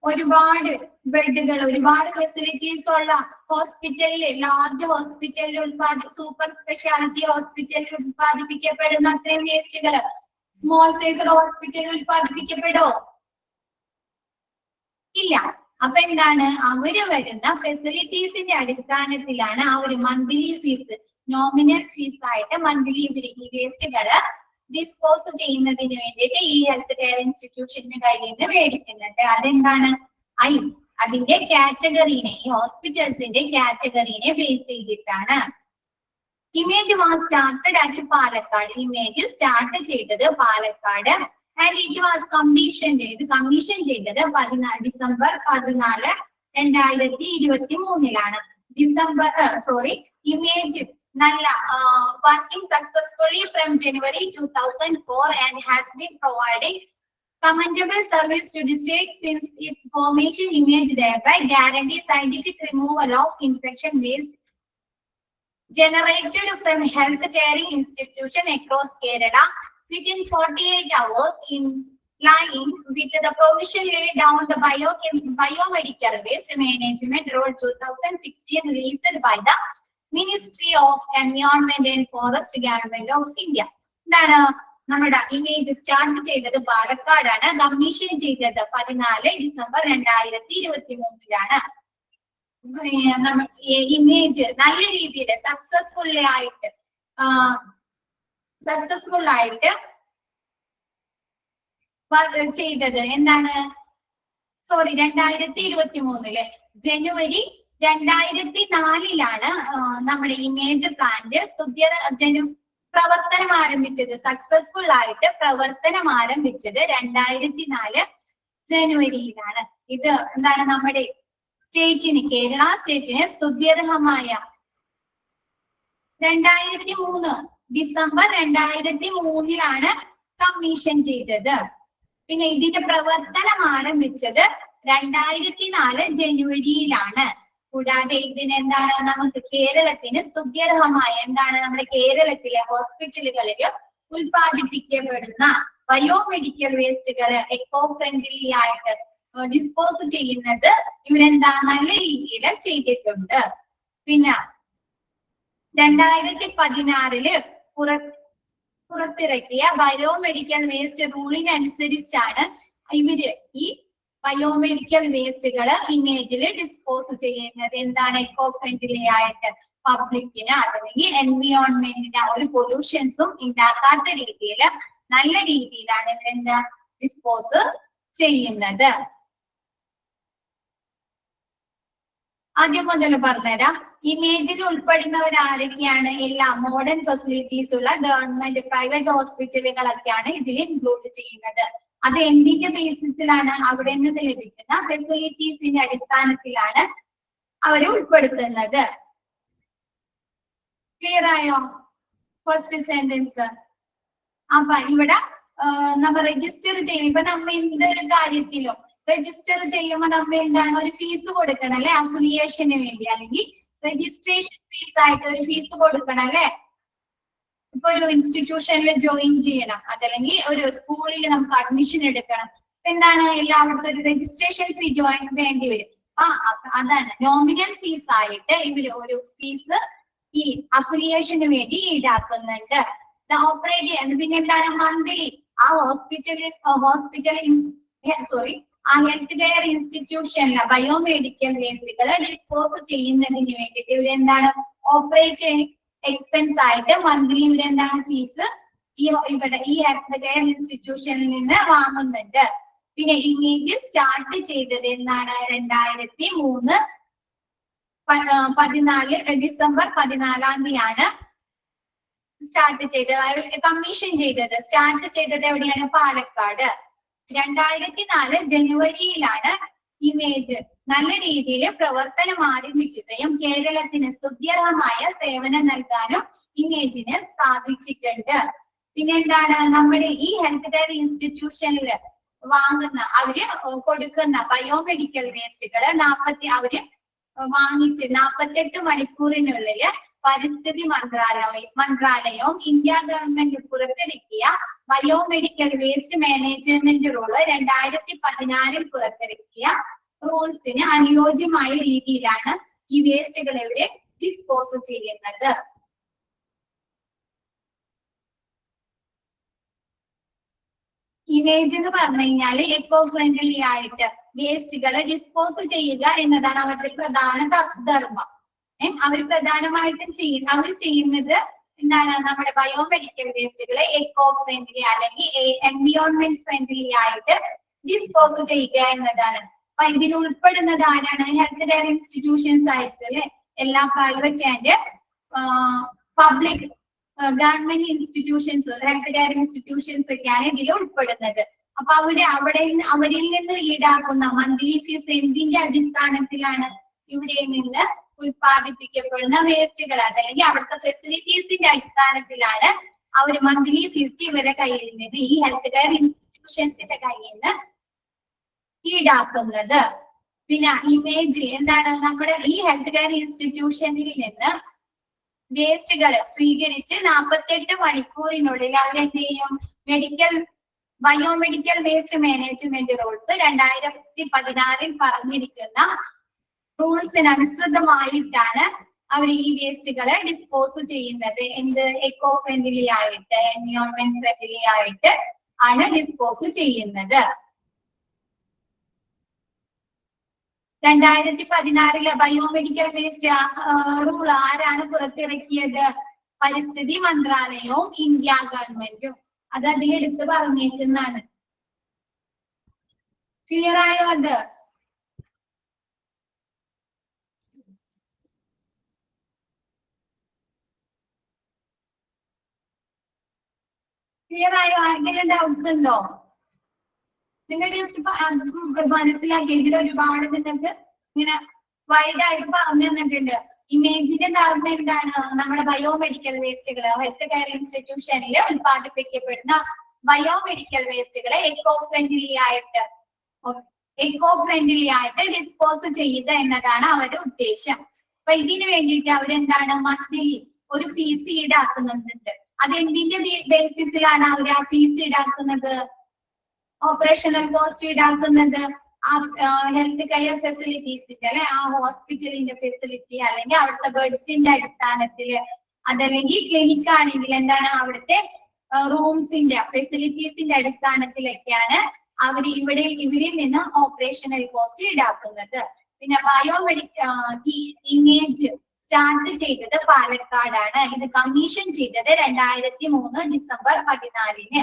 ഒരുപാട് ബെഡുകൾ, ഒരുപാട് ഫെസിലിറ്റീസ് ഉള്ള ഹോസ്പിറ്റലില്, ലാർജ് ഹോസ്പിറ്റലിൽ സൂപ്പർ സ്പെഷ്യാലിറ്റി ഹോസ്പിറ്റലിൽ ഉത്പാദിപ്പിക്കപ്പെടുന്ന അത്രയും വേസ്റ്റുകള് സ്മോൾ സൈസ് ഹോസ്പിറ്റലിൽ ഉത്പാദിപ്പിക്കപ്പെടോ? ഇല്ല. അപ്പൊ എന്താണ്, അവര് വരുന്ന ഫെസിലിറ്റീസിന്റെ അടിസ്ഥാനത്തിലാണ് ആ ഒരു മന്ത്ലി ഫീസ്, നോമിനൽ ഫീസ് ആയിട്ട് മന്ത്ലി ഇവര് ഈ വേസ്റ്റുകള് ഡിസ്പോസ് ചെയ്യുന്നതിന് വേണ്ടിയിട്ട് ഈ ഹെൽത്ത് കെയർ ഇൻസ്റ്റിറ്റ്യൂഷന്റെ കയ്യിൽ നിന്ന് മേടിക്കുന്നുണ്ട്. അതെന്താണ്, അതിന്റെ കാറ്റഗറീനെ, ഈ ഹോസ്പിറ്റൽസിന്റെ കാറ്റഗറീനെ ബേസ് ചെയ്തിട്ടാണ്. Image was started at Palakkad. Image started ചെയ്തത് Palakkad. And it was commissioned ചെയ്തത് ഡിസംബർ 14, 2023 ഡിസംബർ ഇമേജ് നല്ല working successfully from January 2004 and has been providing commendable service to the state since its formation. Image thereby guarantees scientific removal of infection waste generated from health care institution across Kerala within 48 hours in line with the provision laid down the biomedical waste management rule 2016 released by the Ministry of Environment and Forest Government of India. എന്താണ് നമ്മുടെ image start ചെയ്തത് പാലക്കാടാണ്. Commission ചെയ്തത് 14 December 2023 image നല്ല രീതിയിൽ successful ആയിട്ട് ചെയ്തത് എന്താണ് 2023 ജനുവരി 2004 നമ്മുടെ ഇമേജ് പ്ലാന്റ് പ്രവർത്തനം ആരംഭിച്ചത്. സക്സസ്ഫുൾ ആയിട്ട് പ്രവർത്തനം ആരംഭിച്ചത് 2004 ജനുവരിയിലാണ്. ഇത് എന്താണ് നമ്മുടെ സ്റ്റേറ്റിന്, കേരള സ്റ്റേറ്റിന് സ്തുത്യർഹമായ 2003 ഡിസംബർ 2003 കമ്മീഷൻ ചെയ്തത്. പിന്നെ ഇതിന്റെ പ്രവർത്തനം ആരംഭിച്ചത് 2004 ജനുവരിയിലാണ്. കൂടാതെ ഇതിന് എന്താണ് നമുക്ക് കേരളത്തിന് സ്തുത്യർഹമായ എന്താണ് നമ്മുടെ കേരളത്തിലെ ഹോസ്പിറ്റലുകളിൽ ഉൽപ്പാദിപ്പിക്കപ്പെടുന്ന ബയോമെഡിക്കൽ വേസ്റ്റുകൾ എക്കോ ഫ്രണ്ട്ലി ആയിട്ട് ഡിസ്പോസ് ചെയ്യുന്നത് ഇവരെന്താ നല്ല രീതിയിൽ ചെയ്തിട്ടുണ്ട്. പിന്നെ 2016 പുറത്തിറക്കിയ ബയോമെഡിക്കൽ വേസ്റ്റ് റൂളിനനുസരിച്ചാണ് ഇവര് ഈ ബയോമെഡിക്കൽ വേസ്റ്റുകൾ ഇമേജിൽ ഡിസ്പോസ് ചെയ്യുന്നത്. എന്താണ് എക്കോ ഫ്രണ്ട്ലി ആയിട്ട് പബ്ലിക്കിന് അല്ലെങ്കിൽ എൻവിയോൺമെന്റിന് ഒരു പൊല്യൂഷൻസും ഉണ്ടാക്കാത്ത രീതിയിൽ നല്ല രീതിയിലാണ് ഇവരെന്താ ഡിസ്പോസ് ചെയ്യുന്നത്. ആദ്യം മുതൽ പറഞ്ഞുതരാം. ഇമേജിൽ ഉൾപ്പെടുന്നവർ ആരൊക്കെയാണ്? എല്ലാ മോഡേൺ ഫെസിലിറ്റീസ് ഉള്ള ഗവൺമെന്റ് പ്രൈവറ്റ് ഹോസ്പിറ്റലുകളൊക്കെയാണ് ഇതിൽ ഇൻക്ലൂഡ് ചെയ്യുന്നത്. അത് എന്തിന്റെ ബേസിസിലാണ്? അവിടെ നിന്ന് ലഭിക്കുന്ന ഫെസിലിറ്റീസിന്റെ അടിസ്ഥാനത്തിലാണ് അവർ ഉൾപ്പെടുത്തുന്നത്. ക്ലിയർ ആയോ? First sentence. അപ്പൊ ഇവിടെ നമ്മൾ രജിസ്റ്റർ ചെയ്യും. ഇപ്പൊ നമ്മൾ എന്തൊരു കാര്യത്തിലും രജിസ്റ്റർ ചെയ്യുമ്പോൾ നമ്മൾ എന്താണ് ഒരു ഫീസ് കൊടുക്കണം അല്ലെ, അഫിലിയേഷന് വേണ്ടി, അല്ലെങ്കിൽ രജിസ്ട്രേഷൻ ഫീസ് ആയിട്ട് ഒരു ഫീസ് കൊടുക്കണം അല്ലെ. ഇപ്പൊ ഒരു ഇൻസ്റ്റിറ്റ്യൂഷനിൽ ജോയിൻ ചെയ്യണം, അതല്ലെങ്കിൽ ഒരു സ്കൂളിൽ നമുക്ക് അഡ്മിഷൻ എടുക്കണം. എന്താണ് എല്ലാവർക്കും ഒരു രജിസ്ട്രേഷൻ ഫീ വേണ്ടി വരും. അതാണ് നോമിനൽ ഫീസ് ആയിട്ട് ഇവര് ഒരു ഫീസ് ഈ അഫിലിയേഷന് വേണ്ടി ഈടാക്കുന്നുണ്ട്. പിന്നെ എന്താണ് മന്ത്ലി ആ ആ ഹെൽത്ത് കെയർ ഇൻസ്റ്റിറ്റ്യൂഷനിലെ ബയോമെഡിക്കൽ വേസ്റ്റുകൾ ഡിസ്പോസ് ചെയ്യുന്നതിന് വേണ്ടിയിട്ട് ഇവരെന്താണ് ഓപ്പറേറ്റിംഗ് എക്സ്പെൻസ് ആയിട്ട് മന്ത്ലി ഇവരെന്താണ് ഫീസ് ഇവിടെ ഈ ഹെൽത്ത് കെയർ ഇൻസ്റ്റിറ്റ്യൂഷനിൽ നിന്ന് വാങ്ങുന്നുണ്ട്. പിന്നെ ഇമേജ് സ്റ്റാർട്ട് ചെയ്തത് എന്നാണ് 2003 ഡിസംബർ 14 സ്റ്റാർട്ട് ചെയ്തത്. കമ്മീഷൻ ചെയ്തത് സ്റ്റാർട്ട് ചെയ്തത് എവിടെയാണ്? പാലക്കാട്. 2004 ജനുവരിയിലാണ് ഇമേജ് നല്ല രീതിയിൽ പ്രവർത്തനം ആരംഭിക്കുകയും കേരളത്തിന് സ്തുത്യർഹമായ സേവനം നൽകാനും ഇമേജിന് സാധിച്ചിട്ടുണ്ട്. പിന്നെ എന്താണ് നമ്മുടെ ഈ ഹെൽത്ത് കെയർ ഇൻസ്റ്റിറ്റ്യൂഷനിൽ വാങ്ങുന്ന അവര് കൊടുക്കുന്ന ബയോമെഡിക്കൽ വേസ്റ്റുകൾ അവര് വാങ്ങിച്ച് 48 മണിക്കൂറിനുള്ളിൽ പരിസ്ഥിതി മന്ത്രാലയവും ഇന്ത്യ ഗവൺമെന്റ് പുറത്തിറക്കിയ ബയോമെഡിക്കൽ വേസ്റ്റ് മാനേജ്മെന്റ് റൂള് 2014 പുറത്തിറക്കിയ റൂൾസിന് അനുയോജ്യമായ രീതിയിലാണ് ഈ വേസ്റ്റുകൾ ഇവര് ഡിസ്പോസ് ചെയ്യുന്നത്. ഇമേജ് എന്ന് പറഞ്ഞു കഴിഞ്ഞാൽ എക്കോ ഫ്രണ്ട്ലി ആയിട്ട് വേസ്റ്റുകളെ ഡിസ്പോസ് ചെയ്യുക എന്നതാണ് അവരുടെ പ്രധാന ധർമ്മം. അവർ പ്രധാനമായിട്ടും ചെയ്യുന്നത് എന്താണ്? നമ്മുടെ ബയോമെഡിക്കൽ വേസ്റ്റുകളെ എക്കോ ഫ്രണ്ട്ലി അല്ലെങ്കിൽ എൻവിയോൺമെന്റ് ഫ്രണ്ട്ലി ആയിട്ട് ഡിസ്പോസ് ചെയ്യുക എന്നതാണ്. അപ്പൊ ഇതിൽ ഉൾപ്പെടുന്നത് ആരാണ്? ഹെൽത്ത് കെയർ ഇൻസ്റ്റിറ്റ്യൂഷൻസ് ആയിരിക്കും അല്ലെ. എല്ലാ private and public government institutions, health care institutions ഒക്കെയാണ് ഇതിൽ ഉൾപ്പെടുന്നത്. അപ്പൊ അവരിൽ നിന്ന് ഈടാക്കുന്ന മന്ത്ലി ഫീസ് എന്തിന്റെ അടിസ്ഥാനത്തിലാണ്? ഇവിടെ നിന്ന് ഉത്പാദിപ്പിക്കപ്പെടുന്ന വേസ്റ്റുകൾ അതല്ലെങ്കിൽ അവിടുത്തെ ഫെസിലിറ്റീസിന്റെ അടിസ്ഥാനത്തിലാണ് അവർ മന്ത്ലി ഫീസ് ഇവരുടെ കയ്യിൽ നിന്ന്, ഈ ഹെൽത്ത് കെയർ ഇൻസ്റ്റിറ്റ്യൂഷൻസിന്റെ കയ്യിൽ നിന്ന് ഈടാക്കുന്നത്. പിന്നെ ഇമേജ് എന്താണ്? നമ്മുടെ ഈ ഹെൽത്ത് കെയർ ഇൻസ്റ്റിറ്റ്യൂഷനിൽ നിന്ന് വേസ്റ്റുകൾ സ്വീകരിച്ച് 48 മണിക്കൂറിനുള്ളിൽ അവരെന്ത് ചെയ്യും? ബയോമെഡിക്കൽ വേസ്റ്റ് മാനേജ്മെന്റ് റൂൾസ് 2016 പറഞ്ഞിരിക്കുന്ന റൂൾസിനനുസൃതമായിട്ടാണ് അവർ ഈ വേസ്റ്റുകളെ ഡിസ്പോസ് ചെയ്യുന്നത്. എന്ത്? എക്കോ ഫ്രണ്ട്ലി ആയിട്ട്, എൻവയോൺമെന്റ് ഫ്രണ്ട്ലി ആയിട്ട് ആണ് ഡിസ്പോസ് ചെയ്യുന്നത്. 2016 ബയോമെഡിക്കൽ വേസ്റ്റ് റൂൾ ആരാണ് പുറത്തിറക്കിയത്? പരിസ്ഥിതി മന്ത്രാലയവും ഇന്ത്യ ഗവൺമെന്റും. അത് അതിൽ എടുത്ത് പറഞ്ഞേക്കുന്നതാണ്. ക്ലിയർ ആയോ? അത് ക്ലിയർ ആയോ? ആർക്കെങ്കിലും ഡൗട്ട്സ് ഉണ്ടോ? നിങ്ങൾ ജസ്റ്റ് മനസ്സിലാക്കി. ഇതിൽ ഒരുപാട് നിങ്ങൾക്ക് ഇങ്ങനെ വൈഡ് ആയിട്ട് പറഞ്ഞു തന്നിട്ടുണ്ട്. ഇമേജിന്റെ ധാരണ എന്താണ്? നമ്മുടെ ബയോമെഡിക്കൽ വേസ്റ്റുകൾ ഹെൽത്ത് കെയർ ഇൻസ്റ്റിറ്റ്യൂഷനിൽ ഉത്പാദിപ്പിക്കപ്പെടുന്ന ബയോമെഡിക്കൽ വേസ്റ്റുകളെ എക്കോ ഫ്രണ്ട്ലി ആയിട്ട് ഡിസ്പോസ് ചെയ്യുക എന്നതാണ് അവരുടെ ഉദ്ദേശം. അപ്പൊ ഇതിനു വേണ്ടിയിട്ട് അവരെന്താണ്? മന്ത്ലി ഒരു ഫീസ് ഈടാക്കുന്നുണ്ട്. അതെന്തിന്റെ ബേസിസിലാണ് അവർ ആ ഫീസ് ഈടാക്കുന്നത്? ഓപ്പറേഷണൽ കോസ്റ്റ് ഈടാക്കുന്നത് ഹെൽത്ത് കെയർ ഫെസിലിറ്റീസിന്റെ അല്ലെ, ആ ഹോസ്പിറ്റലിന്റെ ഫെസിലിറ്റി അല്ലെങ്കിൽ അവിടുത്തെ ബെഡ്സിന്റെ അടിസ്ഥാനത്തിൽ, അതല്ലെങ്കിൽ ക്ലിനിക് ആണെങ്കിൽ എന്താണ് അവിടുത്തെ റൂംസിന്റെ ഫെസിലിറ്റീസിന്റെ അടിസ്ഥാനത്തിലൊക്കെയാണ് അവർ ഇവരിൽ നിന്ന് ഓപ്പറേഷണൽ കോസ്റ്റ് ഈടാക്കുന്നത്. പിന്നെ ഈ ഇമേജ് സ്റ്റാർട്ട് ചെയ്തത് പാലക്കാടാണ്. ഇത് കമ്മീഷൻ ചെയ്തത് 2003 ഡിസംബർ 14.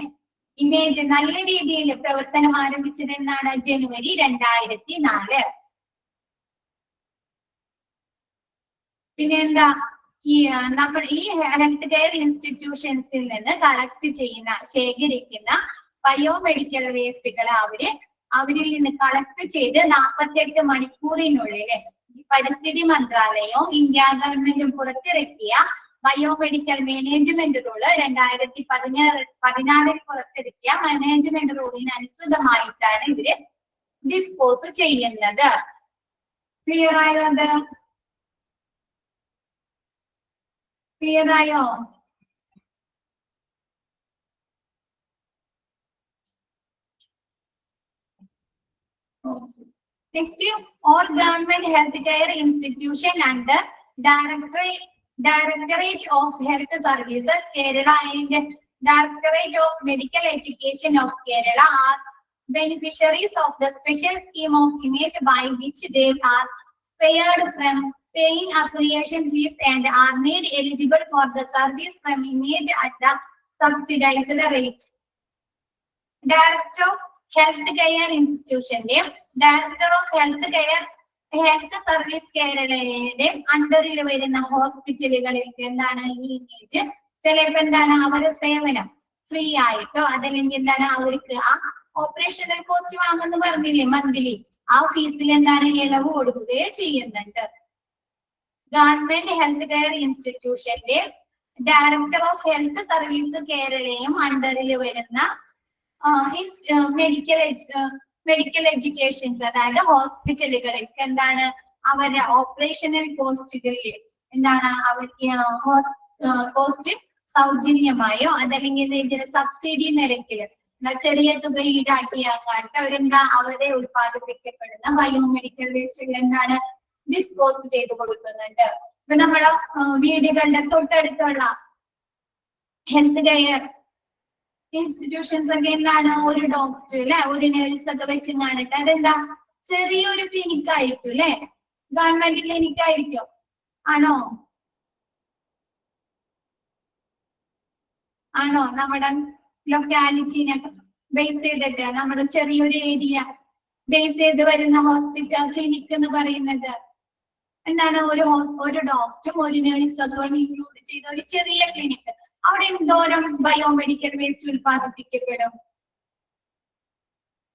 ഇമേജ് നല്ല രീതിയിൽ പ്രവർത്തനം ആരംഭിച്ചത് എന്നാണ്? ജനുവരി 2004. പിന്നെ എന്താ? ഈ ഹെൽത്ത് കെയർ ഇൻസ്റ്റിറ്റ്യൂഷൻസിൽ നിന്ന് ശേഖരിക്കുന്ന ബയോമെഡിക്കൽ വേസ്റ്റുകൾ അവരിൽ നിന്ന് കളക്ട് ചെയ്ത് 48 മണിക്കൂറിനുള്ളിൽ പരിസ്ഥിതി മന്ത്രാലയവും ഇന്ത്യ ഗവൺമെന്റും പുറത്തിറക്കിയ ബയോമെഡിക്കൽ മാനേജ്മെന്റ് റൂള് 2016 പുറത്തിറക്കിയ മാനേജ്മെന്റ് റൂളിന് അനുസൃതമായിട്ടാണ് ഇവര് ഡിസ്പോസ് ചെയ്യുന്നത്. ക്ലിയർ ആയോ? അത് ക്ലിയർ ആയോ? Next, all government healthcare institution under Directorate of Health Services Kerala and Directorate of Medical Education of Kerala are beneficiaries of the special scheme of image by which they are spared from paying affiliation fees and are made eligible for the service from image at the subsidized rate. Director of health care ഇൻസ്റ്റിറ്റ്യൂഷന്റെ director of health service കേരളയുടെ അണ്ടറിൽ വരുന്ന ഹോസ്പിറ്റലുകളിലേക്ക് എന്താണ് ഈ image ചിലപ്പോ എന്താണ് അവരുടെ സേവനം ഫ്രീ ആയിട്ടോ അതല്ലെങ്കിൽ എന്താണ് അവർക്ക് ആ ഓപ്പറേഷണൽ കോസ്റ്റ് വാങ്ങുന്നു പറഞ്ഞില്ലേ മന്ത്ലി, ആ ഫീസിൽ എന്താണ് ഇളവ് കൊടുക്കുകയോ ചെയ്യുന്നുണ്ട്. ഗവൺമെന്റ് ഹെൽത്ത് കെയർ ഇൻസ്റ്റിറ്റ്യൂഷന്റെ ഡയറക്ടർ ഓഫ് ഹെൽത്ത് സർവീസ് കേരളയും അണ്ടറിൽ വരുന്ന മെഡിക്കൽ എഡ്യൂക്കേഷൻസ് അതായത് ഹോസ്പിറ്റലുകൾക്ക് എന്താണ് അവരുടെ ഓപ്പറേഷണൽ കോസ്റ്റുകളിൽ എന്താണ് അവർക്ക് കോസ്റ്റ് സൗജന്യമായോ അതല്ലെങ്കിൽ ഇതിന്റെ സബ്സിഡി നിരക്കിൽ ചെറിയ തുക ഈടാക്കിയാക്കാണ്ട് അവരെന്താ അവരുടെ ഉത്പാദിപ്പിക്കപ്പെടുന്ന ബയോമെഡിക്കൽ വേസ്റ്റുകൾ എന്താണ് ഡിസ്പോസ് ചെയ്ത് കൊടുക്കുന്നുണ്ട്. ഇപ്പൊ നമ്മുടെ വീടുകളുടെ തൊട്ടടുത്തുള്ള ഹെൽത്ത് കെയർ ഇൻസ്റ്റിറ്റ്യൂഷൻസ് ഒക്കെ എന്താണ് ഒരു ഡോക്ടർ അല്ലെ ഒരു നേഴ്സ് ഒക്കെ വെച്ച് കാണിട്ട് അതെന്താ ചെറിയൊരു ക്ലിനിക് ആയിരിക്കും അല്ലെ, ഗവൺമെന്റ് ക്ലിനിക് ആയിരിക്കും. ആണോ നമ്മുടെ ലൊക്കാലിറ്റിനെ ബേസ് ചെയ്തിട്ട് നമ്മുടെ ചെറിയൊരു ഏരിയ ബേസ് ചെയ്ത് വരുന്ന ഹോസ്പിറ്റൽ ക്ലിനിക് എന്ന് പറയുന്നത് എന്താണ് ഒരു ഡോക്ടറും ഒരു നേഴ്സും അതുകൊണ്ട് ഇൻക്ലൂഡ് ചെയ്ത ഒരു ചെറിയ ക്ലിനിക്ക്, അവിടെ എന്തോരം ബയോമെഡിക്കൽ വേസ്റ്റ് ഉൽപ്പാദിപ്പിക്കപ്പെടും?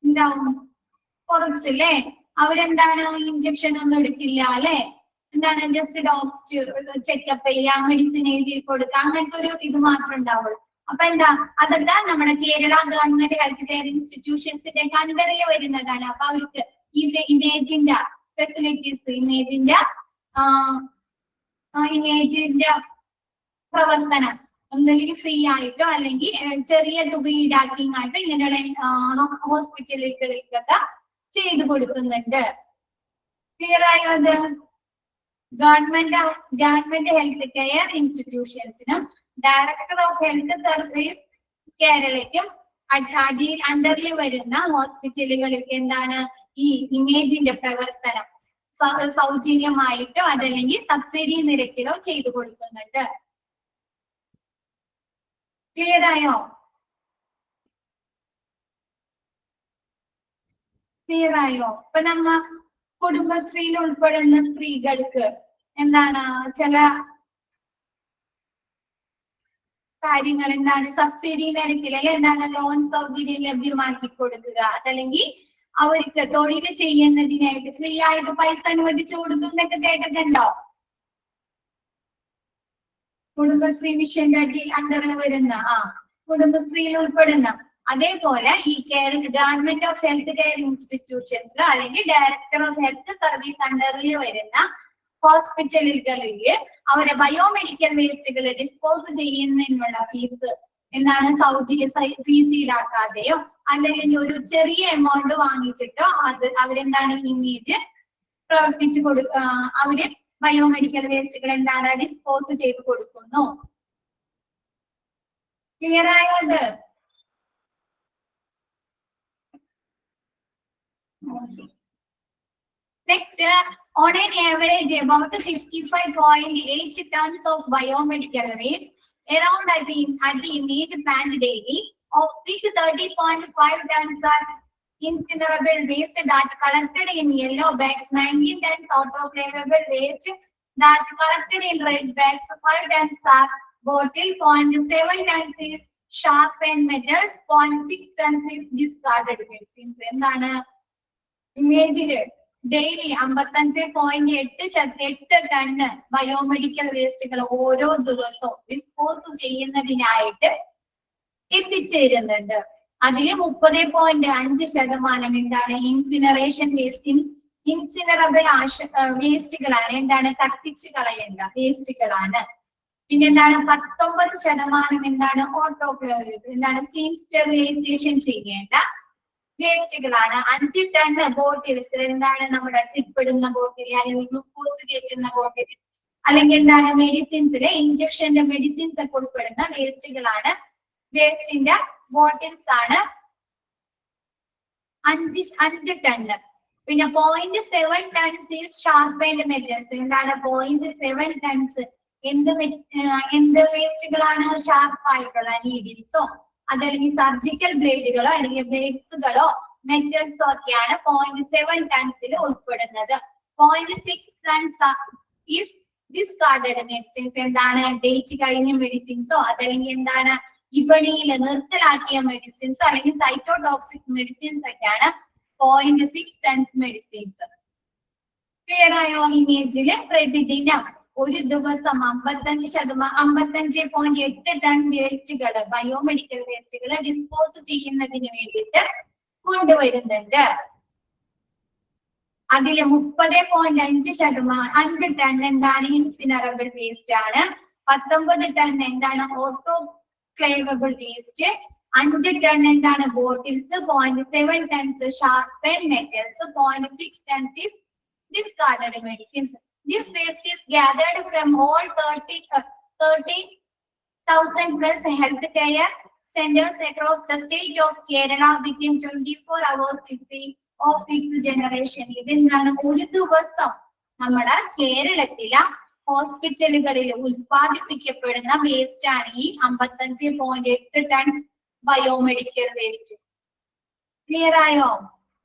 എന്താവും? കുറച്ചല്ലേ. അവരെന്താണ് ഇഞ്ചക്ഷൻ ഒന്നും എടുക്കില്ല അല്ലെ, എന്താണ് ജസ്റ്റ് ഡോക്ടർ ചെക്കപ്പ് ചെയ്യുക, മെഡിസിൻ എഴുതി കൊടുക്കുക, അങ്ങനത്തെ ഒരു ഇത് മാത്രമേ ഉണ്ടാവുള്ളൂ. അപ്പൊ എന്താ, അതൊക്കെ നമ്മുടെ കേരള ഗവൺമെന്റ് ഹെൽത്ത് കെയർ ഇൻസ്റ്റിറ്റ്യൂഷൻസിന്റെ കണ്ടറിൽ വരുന്നതാണ്. അപ്പൊ അവർക്ക് ഈ ഇമേജിന്റെ ഫെസിലിറ്റീസ്, ഇമേജിന്റെ പ്രവർത്തനം ഒന്നുകിൽ ഫ്രീ ആയിട്ടോ അല്ലെങ്കിൽ ചെറിയ തുക ഈടാക്കിങ്ങാട്ടോ ഇങ്ങനെയുള്ള ഹോസ്പിറ്റലുകൾക്കൊക്കെ ചെയ്തു കൊടുക്കുന്നുണ്ട്. ക്ലിയർ ആയോ? അത് ഗവൺമെന്റ് ഹെൽത്ത് കെയർ ഇൻസ്റ്റിറ്റ്യൂഷൻസിനും ഡയറക്ടർ ഓഫ് ഹെൽത്ത് സർവീസ് കേരളയ്ക്കും അണ്ടറിൽ വരുന്ന ഹോസ്പിറ്റലുകൾക്ക് എന്താണ് ഈ ഇമേജിന്റെ പ്രവർത്തനം സൗജന്യമായിട്ടോ അതല്ലെങ്കിൽ സബ്സിഡി നിരക്കിലോ ചെയ്തു കൊടുക്കുന്നുണ്ട്. ക്ലിയർ ആയോ? ക്ലിയർ ആയോ? ഇപ്പൊ നമ്മ കുടുംബശ്രീയിൽ ഉൾപ്പെടുന്ന സ്ത്രീകൾക്ക് എന്താണ് ചില കാര്യങ്ങൾ, എന്താണ് സബ്സിഡി നിരക്കിൽ എന്താണ് ലോൺ സൗകര്യം ലഭ്യമാക്കി കൊടുക്കുക, അതല്ലെങ്കിൽ അവർക്ക് തൊഴിൽ ചെയ്യുന്നതിനായിട്ട് ഫ്രീ ആയിട്ട് പൈസ അനുവദിച്ചു കൊടുക്കുന്നൊക്കെ കേട്ടിട്ടുണ്ടോ? കുടുംബശ്രീ മിഷന്റെ അണ്ടറിൽ വരുന്ന കുടുംബശ്രീയിൽ ഉൾപ്പെടുന്ന. അതേപോലെ ഈ ഗവൺമെന്റ് ഓഫ് ഹെൽത്ത് കെയർ ഇൻസ്റ്റിറ്റ്യൂഷൻസിലോ അല്ലെങ്കിൽ ഡയറക്ടർ ഓഫ് ഹെൽത്ത് സർവീസ് അണ്ടറിൽ വരുന്ന ഹോസ്പിറ്റലുകളിൽ അവരെ ബയോമെഡിക്കൽ വേസ്റ്റുകൾ ഡിസ്പോസ് ചെയ്യുന്നതിനുള്ള ഫീസ് എന്താണ് ഫീസ് ഈടാക്കാതെയോ അല്ലെങ്കിൽ ഒരു ചെറിയ എമൗണ്ട് വാങ്ങിച്ചിട്ടോ അവരെന്താണ് ഇമേജ് പ്രവർത്തിച്ചു അവര് ബയോമെഡിക്കൽ വേസ്റ്റുകൾ എന്താണ് ഡിസ്പോസ് ചെയ്ത് കൊടുക്കുന്നു. ക്ലിയർ ആയത്? Next, on an average, about 55.8 tons of biomedical waste around at the image plant daily, of which 30.5 tons are incinerable waste that collected in yellow bags, 19 tons autoclavable waste that collected in red bags, 5 tons are bottle, 0.7 tons is sharpened metals, 0.6 tons is discarded medicines. എന്താണ് ഇമേജില് daily 55.8 ton biomedical വേസ്റ്റുകൾ ഓരോ ദിവസവും dispose ചെയ്യുന്നതിനായിട്ട് എത്തിച്ചേരുന്നുണ്ട്. അതില് 30.5% എന്താണ് incineration waste, ഇൻസിനറബിൾ വേസ്റ്റുകളാണ്, എന്താണ് കത്തിച്ച് കളയേണ്ട വേസ്റ്റുകളാണ്. പിന്നെന്താണ് 19% എന്താണ് ഓട്ടോക്ലേവ്, എന്താണ് സ്റ്റീം സ്റ്റെറിലൈസേഷൻ ചെയ്യേണ്ട വേസ്റ്റുകളാണ്. 5 ടൺ ബോട്ടിൽസ്, എന്താണ് നമ്മുടെ ട്രിപ്പ് ഇടുന്ന ബോട്ടിൽ അല്ലെങ്കിൽ ഗ്ലൂക്കോസ് കയറ്റുന്ന ബോട്ടിൽ അല്ലെങ്കിൽ എന്താണ് മെഡിസിൻസിലെ ഇഞ്ചക്ഷന്റെ മെഡിസിൻസ് ഒക്കെ ഉൾപ്പെടുന്ന വേസ്റ്റുകളാണ്. വേസ്റ്റിന്റെ ബോട്ടിൽസ് ആണ് 5 ടണ്ണ്. പിന്നെ 0.7 ടൺസ് ഈസ് ഷാർപ്പൻഡ് മെറ്റൽസ്, എന്താണ് 0.7 ടൺസ് എന്ത് വേസ്റ്റുകളാണ് ഷാർപ്പ് ആയിട്ടുള്ള നീഡിൽസോ അതല്ലെങ്കിൽ സർജിക്കൽ ബ്ലേഡുകളോ അല്ലെങ്കിൽ ബ്ലേഡ്സുകളോ മെറ്റൽസോ ഒക്കെയാണ് 0.7 ടൺസിൽ ഉൾപ്പെടുന്നത്. 0.6 ടൺസ് ഈസ് ഡിസ്കാർഡഡ് മെഡിസിൻസ്, എന്താണ് ഡേറ്റ് കഴിഞ്ഞ മെഡിസിൻസോ അതല്ലെങ്കിൽ എന്താണ് വിപണിയിൽ നിർത്തലാക്കിയ മെഡിസിൻസോ അല്ലെങ്കിൽ സൈറ്റോടോക്സിക് മെഡിസിൻസ് ഒക്കെയാണ് 0.6 ടൺസ് മെഡിസിൻസ്. ക്ലിയർ ആയോ? ഇമേജില് പ്രതിദിനം ഒരു ദിവസം 55.8 ടൺ വേസ്റ്റുകൾ ബയോമെഡിക്കൽ വേസ്റ്റുകൾ ഡിസ്പോസ് ചെയ്യുന്നതിന് വേണ്ടിയിട്ട് കൊണ്ടുവരുന്നുണ്ട്. അതില് 30.5 ടൺ എന്താണ് ഇൻസിനറബിൾ വേസ്റ്റ് ആണ്, 19 ടൺ എന്താണ് ഓട്ടോക്ലേവബിൾ വേസ്റ്റ്, 5 ടൺ എന്താണ് bottles, 0.7 tons sharpen metals, 0.6 tons is discarded medicines. This waste is gathered from all 30,000 plus healthcare centers across the state of Kerala within 24 hours of its generation. ഇതെന്താണ് ഒരു ദിവസം നമ്മുടെ കേരളത്തിലെ ഹോസ്പിറ്റലുകളിൽ ഉൽപ്പാദിപ്പിക്കപ്പെടുന്ന waste ആണ് ഈ 55.8 ടൺ ബയോമെഡിക്കൽ വേസ്റ്റ്. ക്ലിയർ ആയോ?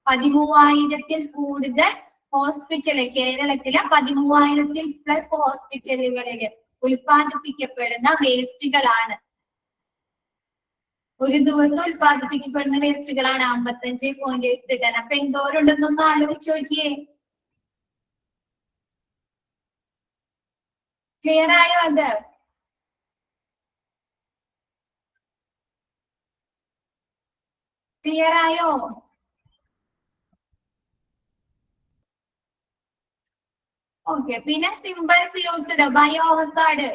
13,000-ൽ കൂടുതൽ ഹോസ്പിറ്റല് കേരളത്തിലെ 13,000+ ഹോസ്പിറ്റലുകളിൽ ഉൽപ്പാദിപ്പിക്കപ്പെടുന്ന വേസ്റ്റുകളാണ്. ഒരു ദിവസം ഉൽപ്പാദിപ്പിക്കപ്പെടുന്ന വേസ്റ്റുകളാണ് 55.8 ടൺ. അപ്പൊ എന്തോരുണ്ടെന്നൊന്ന് ആലോചിച്ച് നോക്കിയേ. ക്ലിയർ ആയോ? അത് ക്ലിയർ ആയോ? ഓക്കെ. പിന്നെ സിമ്പിൾസ് യൂസ്ഡ് ബയോഹസാർഡ്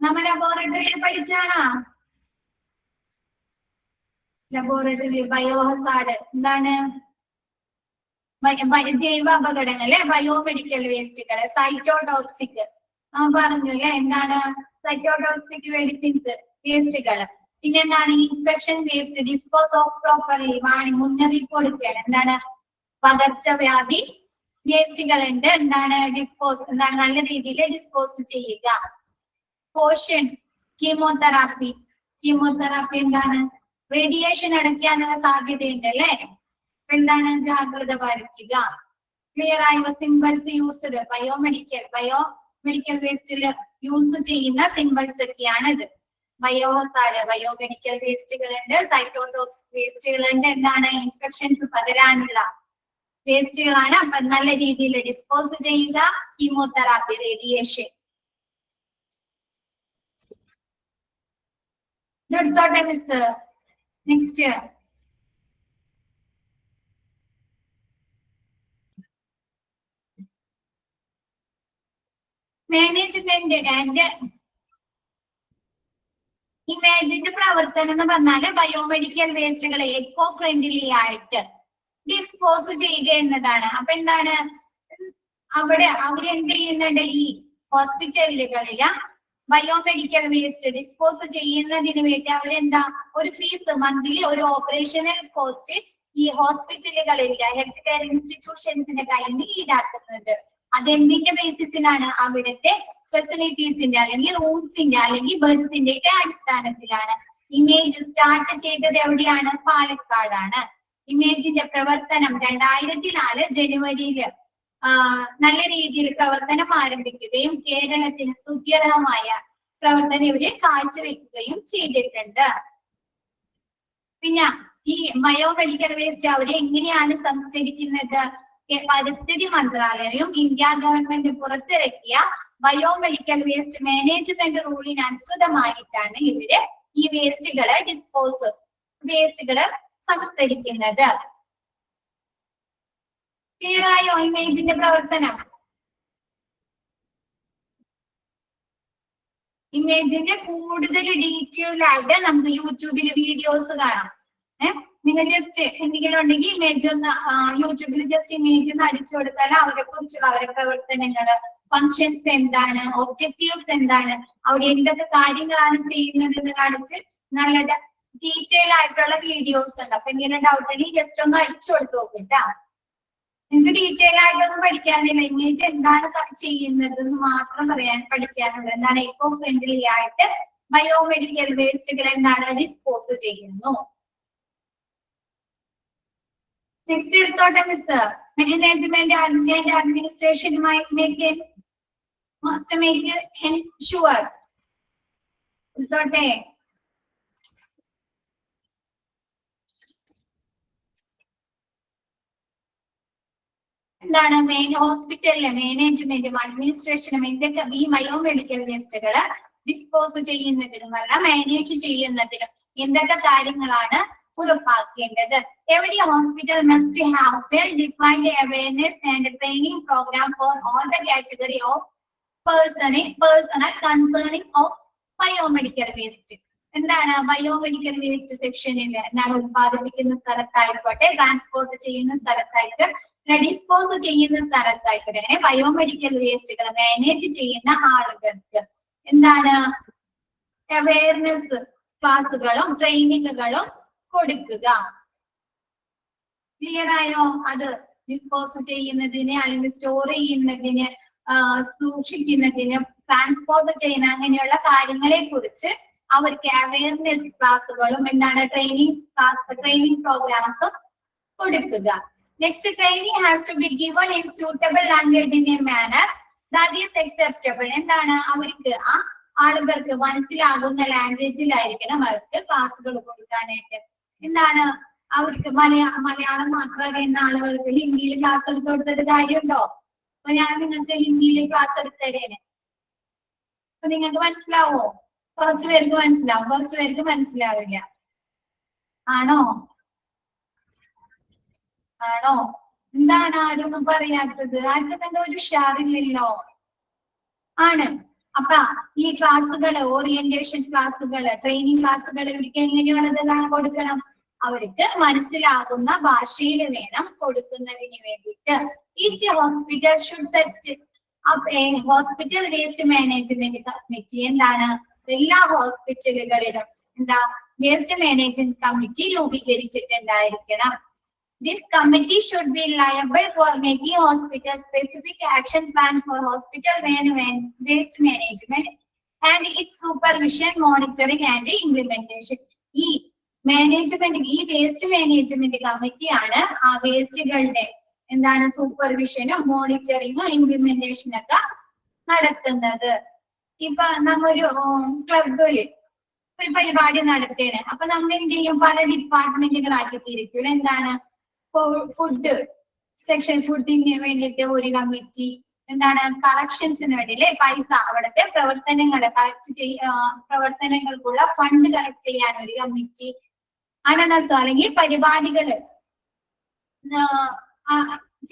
നമ്മൾ ലബോറട്ടറിയിൽ പഠിച്ചാണോ? ലബോറട്ടറി ബയോഹസാർഡ് എന്താണ്? ജൈവ അപകടങ്ങൾ അല്ലെ, ബയോമെഡിക്കൽ വേസ്റ്റുകൾ, സൈറ്റോടോക്സിക് പറഞ്ഞു അല്ലെ. എന്താണ് സൈറ്റോടോക്സിക് മെഡിസിൻസ് വേസ്റ്റുകൾ? പിന്നെ എന്താണ് infection waste dispose of properly. മുന്നറിയിപ്പ് കൊടുക്കുകയാണ്. എന്താണ് പകർച്ചവ്യാധി വേസ്റ്റുകളുണ്ട്, എന്താണ് ഡിസ്പോസ്, എന്താണ് നല്ല രീതിയിൽ ഡിസ്പോസ് ചെയ്യുക. Portion chemotherapy. കീമോതെറാപ്പി എന്താണ് റേഡിയേഷൻ അടയ്ക്കാനുള്ള സാധ്യതയുണ്ട് അല്ലെ. എന്താണ് ജാഗ്രത പാലിക്കുക. ക്ലിയർ ആയോ? സിമ്പിൾസ് യൂസ്ഡ് ബയോമെഡിക്കൽ വേസ്റ്റിൽ യൂസ് ചെയ്യുന്ന സിമ്പിൾസ് ഒക്കെയാണിത്. ബയോഹസാർഡ് ബയോമെഡിക്കൽ വേസ്റ്റുകളുണ്ട്, സൈറ്റോടോക്സിക് വേസ്റ്റുകളുണ്ട്, എന്താണ് ഇൻഫെക്ഷൻസ് പകരാനുള്ള വേസ്റ്റുകളാണ്. അപ്പൊ നല്ല രീതിയിൽ ഡിസ്പോസ് ചെയ്യുക. Chemotherapy radiation. ഇതെടുത്തോട്ടെ മിസ്. നെക്സ്റ്റ് മാനേജ്മെന്റ് ആൻഡ് ഇമേജിന്റെ പ്രവർത്തനം എന്ന് പറഞ്ഞാല് ബയോമെഡിക്കൽ വേസ്റ്റുകളെ എക്കോ ഫ്രണ്ട്ലി ആയിട്ട് ഡിസ്പോസ് ചെയ്യുക എന്നതാണ്. അപ്പൊ എന്താണ് അവരെന്ത് ചെയ്യുന്നുണ്ട്? ഈ ഹോസ്പിറ്റലുകളില് ബയോമെഡിക്കൽ വേസ്റ്റ് ഡിസ്പോസ് ചെയ്യുന്നതിന് വേണ്ടി അവരെന്താ ഒരു ഫീസ് മന്ത്ലി ഒരു ഓപ്പറേഷണൽ കോസ്റ്റ് ഈ ഹോസ്പിറ്റലുകളിലെ ഹെൽത്ത് കെയർ ഇൻസ്റ്റിറ്റ്യൂഷൻസിന്റെ കയ്യിൽ നിന്ന് ഈടാക്കുന്നുണ്ട്. അതെന്തിന്റെ ബേസിസിലാണ്? അവിടുത്തെ ഫെസിലിറ്റീസിന്റെ അല്ലെങ്കിൽ റൂംസിന്റെ അല്ലെങ്കിൽ ബെഡ്സിന്റെ ഒക്കെ അടിസ്ഥാനത്തിലാണ്. ഇമേജ് സ്റ്റാർട്ട് ചെയ്തത് എവിടെയാണ്? പാലക്കാടാണ്. ഇമേജിന്റെ പ്രവർത്തനം 2004 ജനുവരിയില് നല്ല രീതിയിൽ പ്രവർത്തനം ആരംഭിക്കുകയും കേരളത്തിന് സ്തുത്യർഹമായ പ്രവർത്തനം ഇവര് കാഴ്ചവെക്കുകയും ചെയ്തിട്ടുണ്ട്. പിന്നെ ഈ ബയോമെഡിക്കൽ വേസ്റ്റ് അവര് എങ്ങനെയാണ് സംസ്കരിക്കുന്നത്? പരിസ്ഥിതി മന്ത്രാലയവും ഇന്ത്യ ഗവൺമെന്റ് പുറത്തിറക്കിയ ബയോമെഡിക്കൽ വേസ്റ്റ് മാനേജ്മെന്റ് റൂളിന് അനുസൃതമായിട്ടാണ് ഇവര് ഈ വേസ്റ്റുകള് സംസ്കരിക്കുന്നത്. ക്ലിയർ ആയോ? ഇമേജിന്റെ പ്രവർത്തനം. ഇമേജിന്റെ കൂടുതൽ ഡീറ്റെയിൽ ആയിട്ട് നമുക്ക് യൂട്യൂബിൽ വീഡിയോസ് കാണാം. നിങ്ങൾ ജസ്റ്റ് എന്തെങ്കിലും ഉണ്ടെങ്കിൽ ഇമേജ് ഒന്ന് യൂട്യൂബിൽ ജസ്റ്റ് ഇമേജ് ഒന്ന് അടിച്ചു കൊടുത്താൽ അവരെ കുറിച്ചുള്ള അവരുടെ പ്രവർത്തനങ്ങള്, ഫങ്ഷൻസ് എന്താണ്, ഒബ്ജക്റ്റീവ്സ് എന്താണ്, അവിടെ എന്തൊക്കെ കാര്യങ്ങളാണ് ചെയ്യുന്നത് എന്ന് കാണിച്ച് നല്ല ഡീറ്റെയിൽ ആയിട്ടുള്ള വീഡിയോസ് ഉണ്ട്. അപ്പൊ എന്തെങ്കിലും ഡൗട്ട് ഉണ്ടെങ്കിൽ ജസ്റ്റ് ഒന്ന് അടിച്ചു കൊടുത്ത് നോക്കിട്ടാ. നിങ്ങൾക്ക് ഡീറ്റെയിൽ ആയിട്ടൊന്നും പഠിക്കാനില്ല, ഇമേജ് എന്താണ് ചെയ്യുന്നത് എന്ന് മാത്രം പഠിക്കാനുള്ളത്. എന്താണ് എക്കോ ഫ്രണ്ട്ലി ആയിട്ട് ബയോമെഡിക്കൽ വേസ്റ്റുകൾ എന്താണ് ഡിസ്പോസ് ചെയ്യുന്നു. നെക്സ്റ്റ് എടുത്തോട്ടെ മിസ്. മാനേജ്മെന്റ് ആൻഡ് അഡ്മിനിസ്ട്രേഷനുമായി മസ്റ്റ് മേക്ക് എൻഷുവർ. എടുത്തോട്ടെ. എന്താണ് ഹോസ്പിറ്റലിലെ മാനേജ്മെന്റും അഡ്മിനിസ്ട്രേഷനും എന്തൊക്കെ ഈ ബയോമെഡിക്കൽ വേസ്റ്റുകള് ഡിസ്പോസ് ചെയ്യുന്നതിനും മാനേജ് ചെയ്യുന്നതിനും എന്തൊക്കെ കാര്യങ്ങളാണ് ഉറപ്പാക്കേണ്ടത്? Every hospital must have well-defined awareness and training program for all the category of personnel concerning of biomedical waste. എന്താണ് ബയോമെഡിക്കൽ വേസ്റ്റ് സെക്ഷനിൽ എന്താണ് ഉത്പാദിപ്പിക്കുന്ന സ്ഥലത്തായിക്കോട്ടെ, ട്രാൻസ്പോർട്ട് ചെയ്യുന്ന സ്ഥലത്തായിട്ട്, ഡിസ്പോസ് ചെയ്യുന്ന സ്ഥലത്തായിക്കോട്ടെ, അങ്ങനെ ബയോമെഡിക്കൽ വേസ്റ്റുകൾ മാനേജ് ചെയ്യുന്ന ആളുകൾക്ക് എന്താണ് അവയർനെസ് ക്ലാസ്സുകളും ട്രെയിനിങ്ങുകളും കൊടുക്കുക. ക്ലിയർ ആയോ? അത് ഡിസ്പോസ് ചെയ്യുന്നതിന് അല്ലെങ്കിൽ സ്റ്റോർ ചെയ്യുന്നതിന്, സൂക്ഷിക്കുന്നതിന്, ട്രാൻസ്പോർട്ട് ചെയ്യുന്ന അങ്ങനെയുള്ള കാര്യങ്ങളെ കുറിച്ച് അവർക്ക് അവയർനെസ് ക്ലാസ്സുകളും എന്താണ് ട്രെയിനിങ് പ്രോഗ്രാംസും കൊടുക്കുക. Next, training has to be given in suitable language in a manner that is acceptable. എന്താണ് അവർക്ക് ആ ആളുകൾക്ക് മനസ്സിലാകുന്ന ലാംഗ്വേജിലായിരിക്കണം അവർക്ക് ക്ലാസ്സുകൾ കൊടുക്കാനായിട്ട്. എന്താണ് അവർക്ക് മലയാളം മാത്രം അറിയുന്ന ആളുകൾക്ക് ഹിന്ദിയിൽ ക്ലാസ് എടുത്ത് കൊടുത്തിട്ട് കാര്യമുണ്ടോ? അപ്പൊ ഞാൻ നിങ്ങൾക്ക് ഹിന്ദിയിൽ ക്ലാസ് എടുത്തരേനെ. അപ്പൊ നിങ്ങൾക്ക് മനസ്സിലാവോ? കുറച്ചു പേർക്ക് മനസ്സിലാവും, കുറച്ചു പേർക്ക് മനസ്സിലാവില്ല. ആണോ? ആണോ? എന്താണ് ആരൊന്നും പറയാത്തത്? ആർക്കും എന്താ ഒരു ഉഷാറില്ലല്ലോ? ആണ്. അപ്പൊ ഈ ക്ലാസ്സുകള്, ഓറിയന്റേഷൻ ക്ലാസ്സുകള്, ട്രെയിനിങ് ക്ലാസ്സുകൾ ഇവർക്ക് എങ്ങനെയുള്ളതെല്ലാം കൊടുക്കണം? അവർക്ക് മനസ്സിലാകുന്ന ഭാഷയിൽ വേണം കൊടുക്കുന്നതിന് വേണ്ടിയിട്ട്. Each hospital should set up a hospital waste management committee. എന്താണ് എല്ലാ ഹോസ്പിറ്റലുകളിലും എന്താ വേസ്റ്റ് മാനേജ്മെന്റ് കമ്മിറ്റി രൂപീകരിച്ചിട്ടുണ്ടായിരിക്കണം. This committee should be liable for making hospital specific action plan for hospital waste management and its supervision, monitoring and implementation. ഈ management, ഈ waste management committee ആണ് ആ വേസ്റ്റുകളുടെ എന്താണ് സൂപ്പർവിഷനും മോണിറ്ററിങ്ങും ഇംപ്ലിമെന്റേഷനും ഒക്കെ നടത്തുന്നത്. ഇപ്പൊ നമ്മൊരു ക്ലബില് ഒരു പരിപാടി നടത്തുകയാണ്. അപ്പൊ നമ്മൾ എന്ത് ചെയ്യും? പല ഡിപ്പാർട്ട്മെന്റുകളാക്കി തിരിക്കും. എന്താണ് ഫുഡ് സെക്ഷൻ, ഫുഡിന് വേണ്ടിയിട്ട് ഒരു കമ്മിറ്റി, എന്താണ് കളക്ഷൻസിന് വേണ്ടി പൈസ, അവിടുത്തെ പ്രവർത്തനങ്ങൾ പ്രവർത്തനങ്ങൾക്കുള്ള ഫണ്ട് കളക്ട് ചെയ്യാൻ ഒരു കമ്മിറ്റി, അനന്തരം അല്ലെങ്കിൽ പരിപാടികള്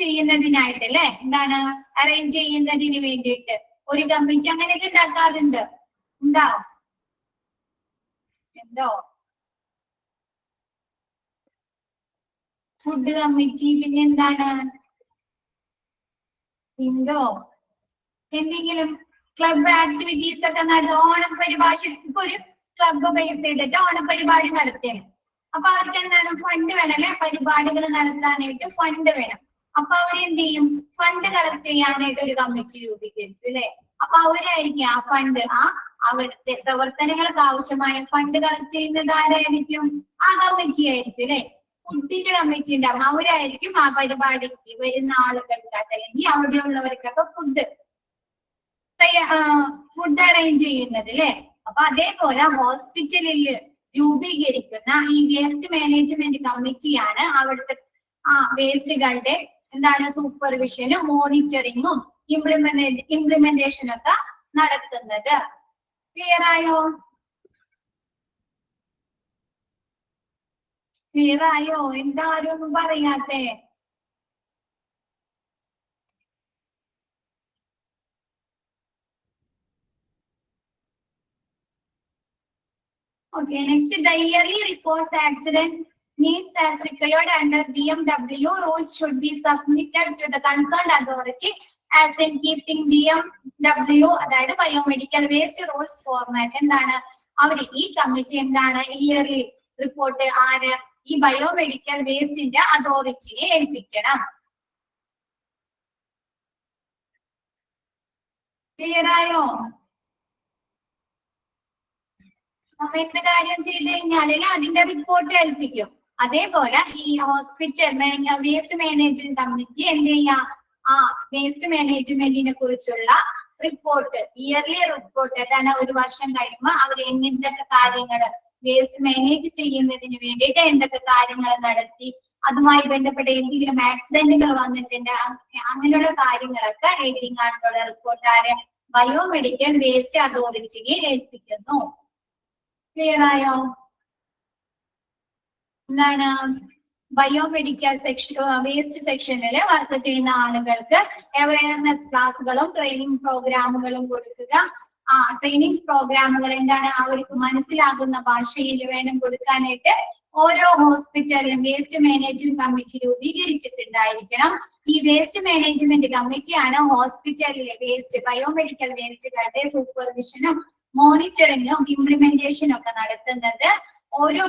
ചെയ്യുന്നതിനായിട്ട് അല്ലെ, എന്താണ് അറേഞ്ച് ചെയ്യുന്നതിന് വേണ്ടിയിട്ട് ഒരു കമ്മിറ്റി, അങ്ങനെയൊക്കെ ഉണ്ടാക്കാറുണ്ട്. ഉണ്ടോ? എന്തോ ഫുഡ് കമ്മിറ്റി, പിന്നെ എന്താണ് എന്തോ എന്തെങ്കിലും ക്ലബ് ആക്ടിവിറ്റീസ് ഒക്കെ ഓണം പരിപാടി, ഇപ്പൊ ഒരു ക്ലബ് ബേസ് ചെയ്തിട്ട് ഓണം പരിപാടി നടത്തിയാണ്. അപ്പൊ അവർക്ക് എന്താണ് ഫണ്ട് വേണം അല്ലെ, പരിപാടികൾ നടത്താനായിട്ട് ഫണ്ട് വേണം. അപ്പൊ അവരെന്ത് ചെയ്യും? ഫണ്ട് കളക്ട് ചെയ്യാനായിട്ട് ഒരു കമ്മിറ്റി രൂപീകരിക്കും അല്ലെ. അപ്പൊ അവരായിരിക്കും ആ ഫണ്ട്, അവിടുത്തെ പ്രവർത്തനങ്ങൾക്ക് ആവശ്യമായ ഫണ്ട് കളക്ട് ചെയ്യുന്നത് ആരായിരിക്കും? ആ കമ്മിറ്റി ആയിരിക്കും അല്ലെ. ഫുഡിന്റെ കമ്മിറ്റി ഉണ്ടാവും, അവരായിരിക്കും ആ പരിപാടിക്ക് വരുന്ന ആളുകൾക്ക് അല്ലെങ്കിൽ അവിടെയുള്ളവർക്കൊക്കെ ഫുഡ് അറേഞ്ച് ചെയ്യുന്നത് അല്ലെ. അപ്പൊ അതേപോലെ ഹോസ്പിറ്റലിൽ രൂപീകരിക്കുന്ന ഈ വേസ്റ്റ് മാനേജ്മെന്റ് കമ്മിറ്റിയാണ് അവിടുത്തെ വേസ്റ്റുകളുടെ എന്താണ് സൂപ്പർവിഷനും മോണിറ്ററിങ്ങും ഇംപ്ലിമെന്റേഷനും ഒക്കെ നടത്തുന്നത്. ക്ലിയർ ആയോ? ക്ലിയർ ആയോ? എന്താരും ഒന്നും പറയാത്തെ? Okay, next, the yearly reports accident needs as required under BMW rules should be submitted to the concerned authority as in keeping BMW, അതായത് ബയോമെഡിക്കൽ വേസ്റ്റ് റൂൾസ് ഫോർമാറ്റ്. എന്താണ് അവര് ഈ കമ്മിറ്റി എന്താണ് ഇയർലി റിപ്പോർട്ട് ആര് ഈ biomedical വേസ്റ്റിന്റെ അതോറിറ്റിയെ ഏൽപ്പിക്കണം. Clear ആയോ? നമ്മ എന്ത് കാര്യം ചെയ്ത് കഴിഞ്ഞാൽ അതിന്റെ റിപ്പോർട്ട് ഏൽപ്പിക്കും. അതേപോലെ ഈ ഹോസ്പിറ്റൽ വേസ്റ്റ് മാനേജ്മെന്റ് കമ്മിറ്റി എന്ത് ചെയ്യാം? ആ വേസ്റ്റ് മാനേജ്മെന്റിനെ കുറിച്ചുള്ള റിപ്പോർട്ട്, ഇയർലി റിപ്പോർട്ട്, അതാണ് ഒരു വർഷം കഴിയുമ്പോൾ അവർ എന്തൊക്കെ കാര്യങ്ങൾ വേസ്റ്റ് മാനേജ് ചെയ്യുന്നതിന് വേണ്ടിയിട്ട് എന്തൊക്കെ കാര്യങ്ങൾ നടത്തി, അതുമായി ബന്ധപ്പെട്ട എന്തെങ്കിലും ആക്സിഡന്റുകൾ വന്നിട്ടുണ്ട്, അങ്ങനെയുള്ള കാര്യങ്ങളൊക്കെ എഴുതിങ് ആയിട്ടുള്ള റിപ്പോർട്ട് ആര് ബയോമെഡിക്കൽ വേസ്റ്റ് അതോറിറ്റിയെ ഏൽപ്പിക്കുന്നു. ക്ലിയർ ആയോ? എന്താണ് ബയോമെഡിക്കൽ സെക്ഷൻ വേസ്റ്റ് സെക്ഷനിൽ വർക്ക് ചെയ്യുന്ന ആളുകൾക്ക് അവയർനെസ് ക്ലാസ്സുകളും ട്രെയിനിങ് പ്രോഗ്രാമുകളും കൊടുക്കുക. ട്രെയിനിങ് പ്രോഗ്രാമുകൾ എന്താണ് അവർക്ക് മനസ്സിലാകുന്ന ഭാഷയിൽ വേണം കൊടുക്കാനായിട്ട്. ഓരോ ഹോസ്പിറ്റലിലും വേസ്റ്റ് മാനേജ്മെന്റ് കമ്മിറ്റി രൂപീകരിച്ചിട്ടുണ്ടായിരിക്കണം. ഈ വേസ്റ്റ് മാനേജ്മെന്റ് കമ്മിറ്റിയാണ് ഹോസ്പിറ്റലിലെ വേസ്റ്റ് ബയോമെഡിക്കൽ വേസ്റ്റുകളുടെ സൂപ്പർവിഷനും മോണിറ്ററിങ്ങും ഇംപ്ലിമെന്റേഷനും ഒക്കെ നടത്തുന്നത്. ഓരോ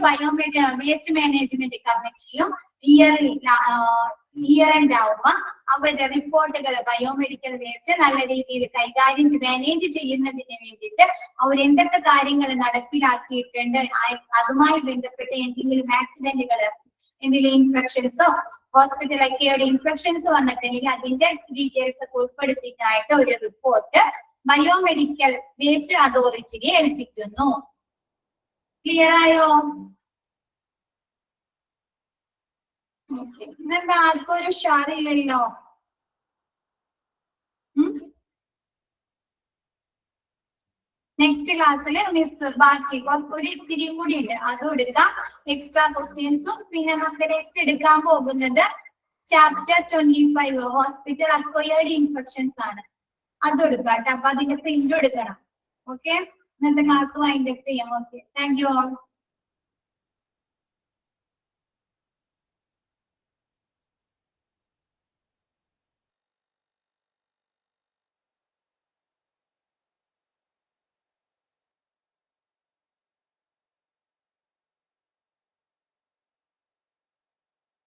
വേസ്റ്റ് മാനേജ്മെന്റ് കമ്മിറ്റിയും ഇയർ എൻഡ് ആവുമ്പോൾ അവരുടെ റിപ്പോർട്ടുകൾ ബയോമെഡിക്കൽ വേസ്റ്റ് നല്ല രീതിയിൽ കൈകാര്യം മാനേജ് ചെയ്യുന്നതിന് വേണ്ടിയിട്ട് അവർ എന്തൊക്കെ കാര്യങ്ങൾ നടപ്പിലാക്കിയിട്ടുണ്ട്, അതുമായി ബന്ധപ്പെട്ട് എന്തെങ്കിലും ആക്സിഡന്റുകൾ എന്തെങ്കിലും ഇൻഫെക്ഷൻസോ ഹോസ്പിറ്റൽ അക്വയർഡ് ഇൻഫെക്ഷൻസ് വന്നിട്ടുണ്ടെങ്കിൽ അതിന്റെ ഡീറ്റെയിൽസ് ഒക്കെ ഉൾപ്പെടുത്തിയിട്ടായിട്ട് ഒരു റിപ്പോർട്ട് ബയോമെഡിക്കൽ വേസ്റ്റ് അതോറിറ്റിയെ ഏൽപ്പിക്കുന്നു. ക്ലിയർ ആയോ? ഓക്കെ, ഇന്നെന്താ ആർക്കും ഒരു ഉഷാറില്ലല്ലോ? നെക്സ്റ്റ് ക്ലാസ്സിൽ മിസ് ബാക്കി ഒരു ഇത്തിരിയും കൂടി ഉണ്ട്, അതും എടുക്കാം. എക്സ്ട്രാ ക്വസ്റ്റ്യൻസും പിന്നെ നമുക്ക് നെക്സ്റ്റ് എടുക്കാൻ പോകുന്നത് ചാപ്റ്റർ 25 ഹോസ്പിറ്റൽ അക്വയർഡ് ഇൻഫെക്ഷൻസ് ആണ്. അതും എടുക്കാം കേട്ടോ. അപ്പൊ അതിന്റെ പ്രിന്റ് എടുക്കണം. ഓക്കെ, ഇന്നത്തെ ക്ലാസ് വൈൻഡ് അപ്പ് ചെയ്യാം. Okay, thank you all.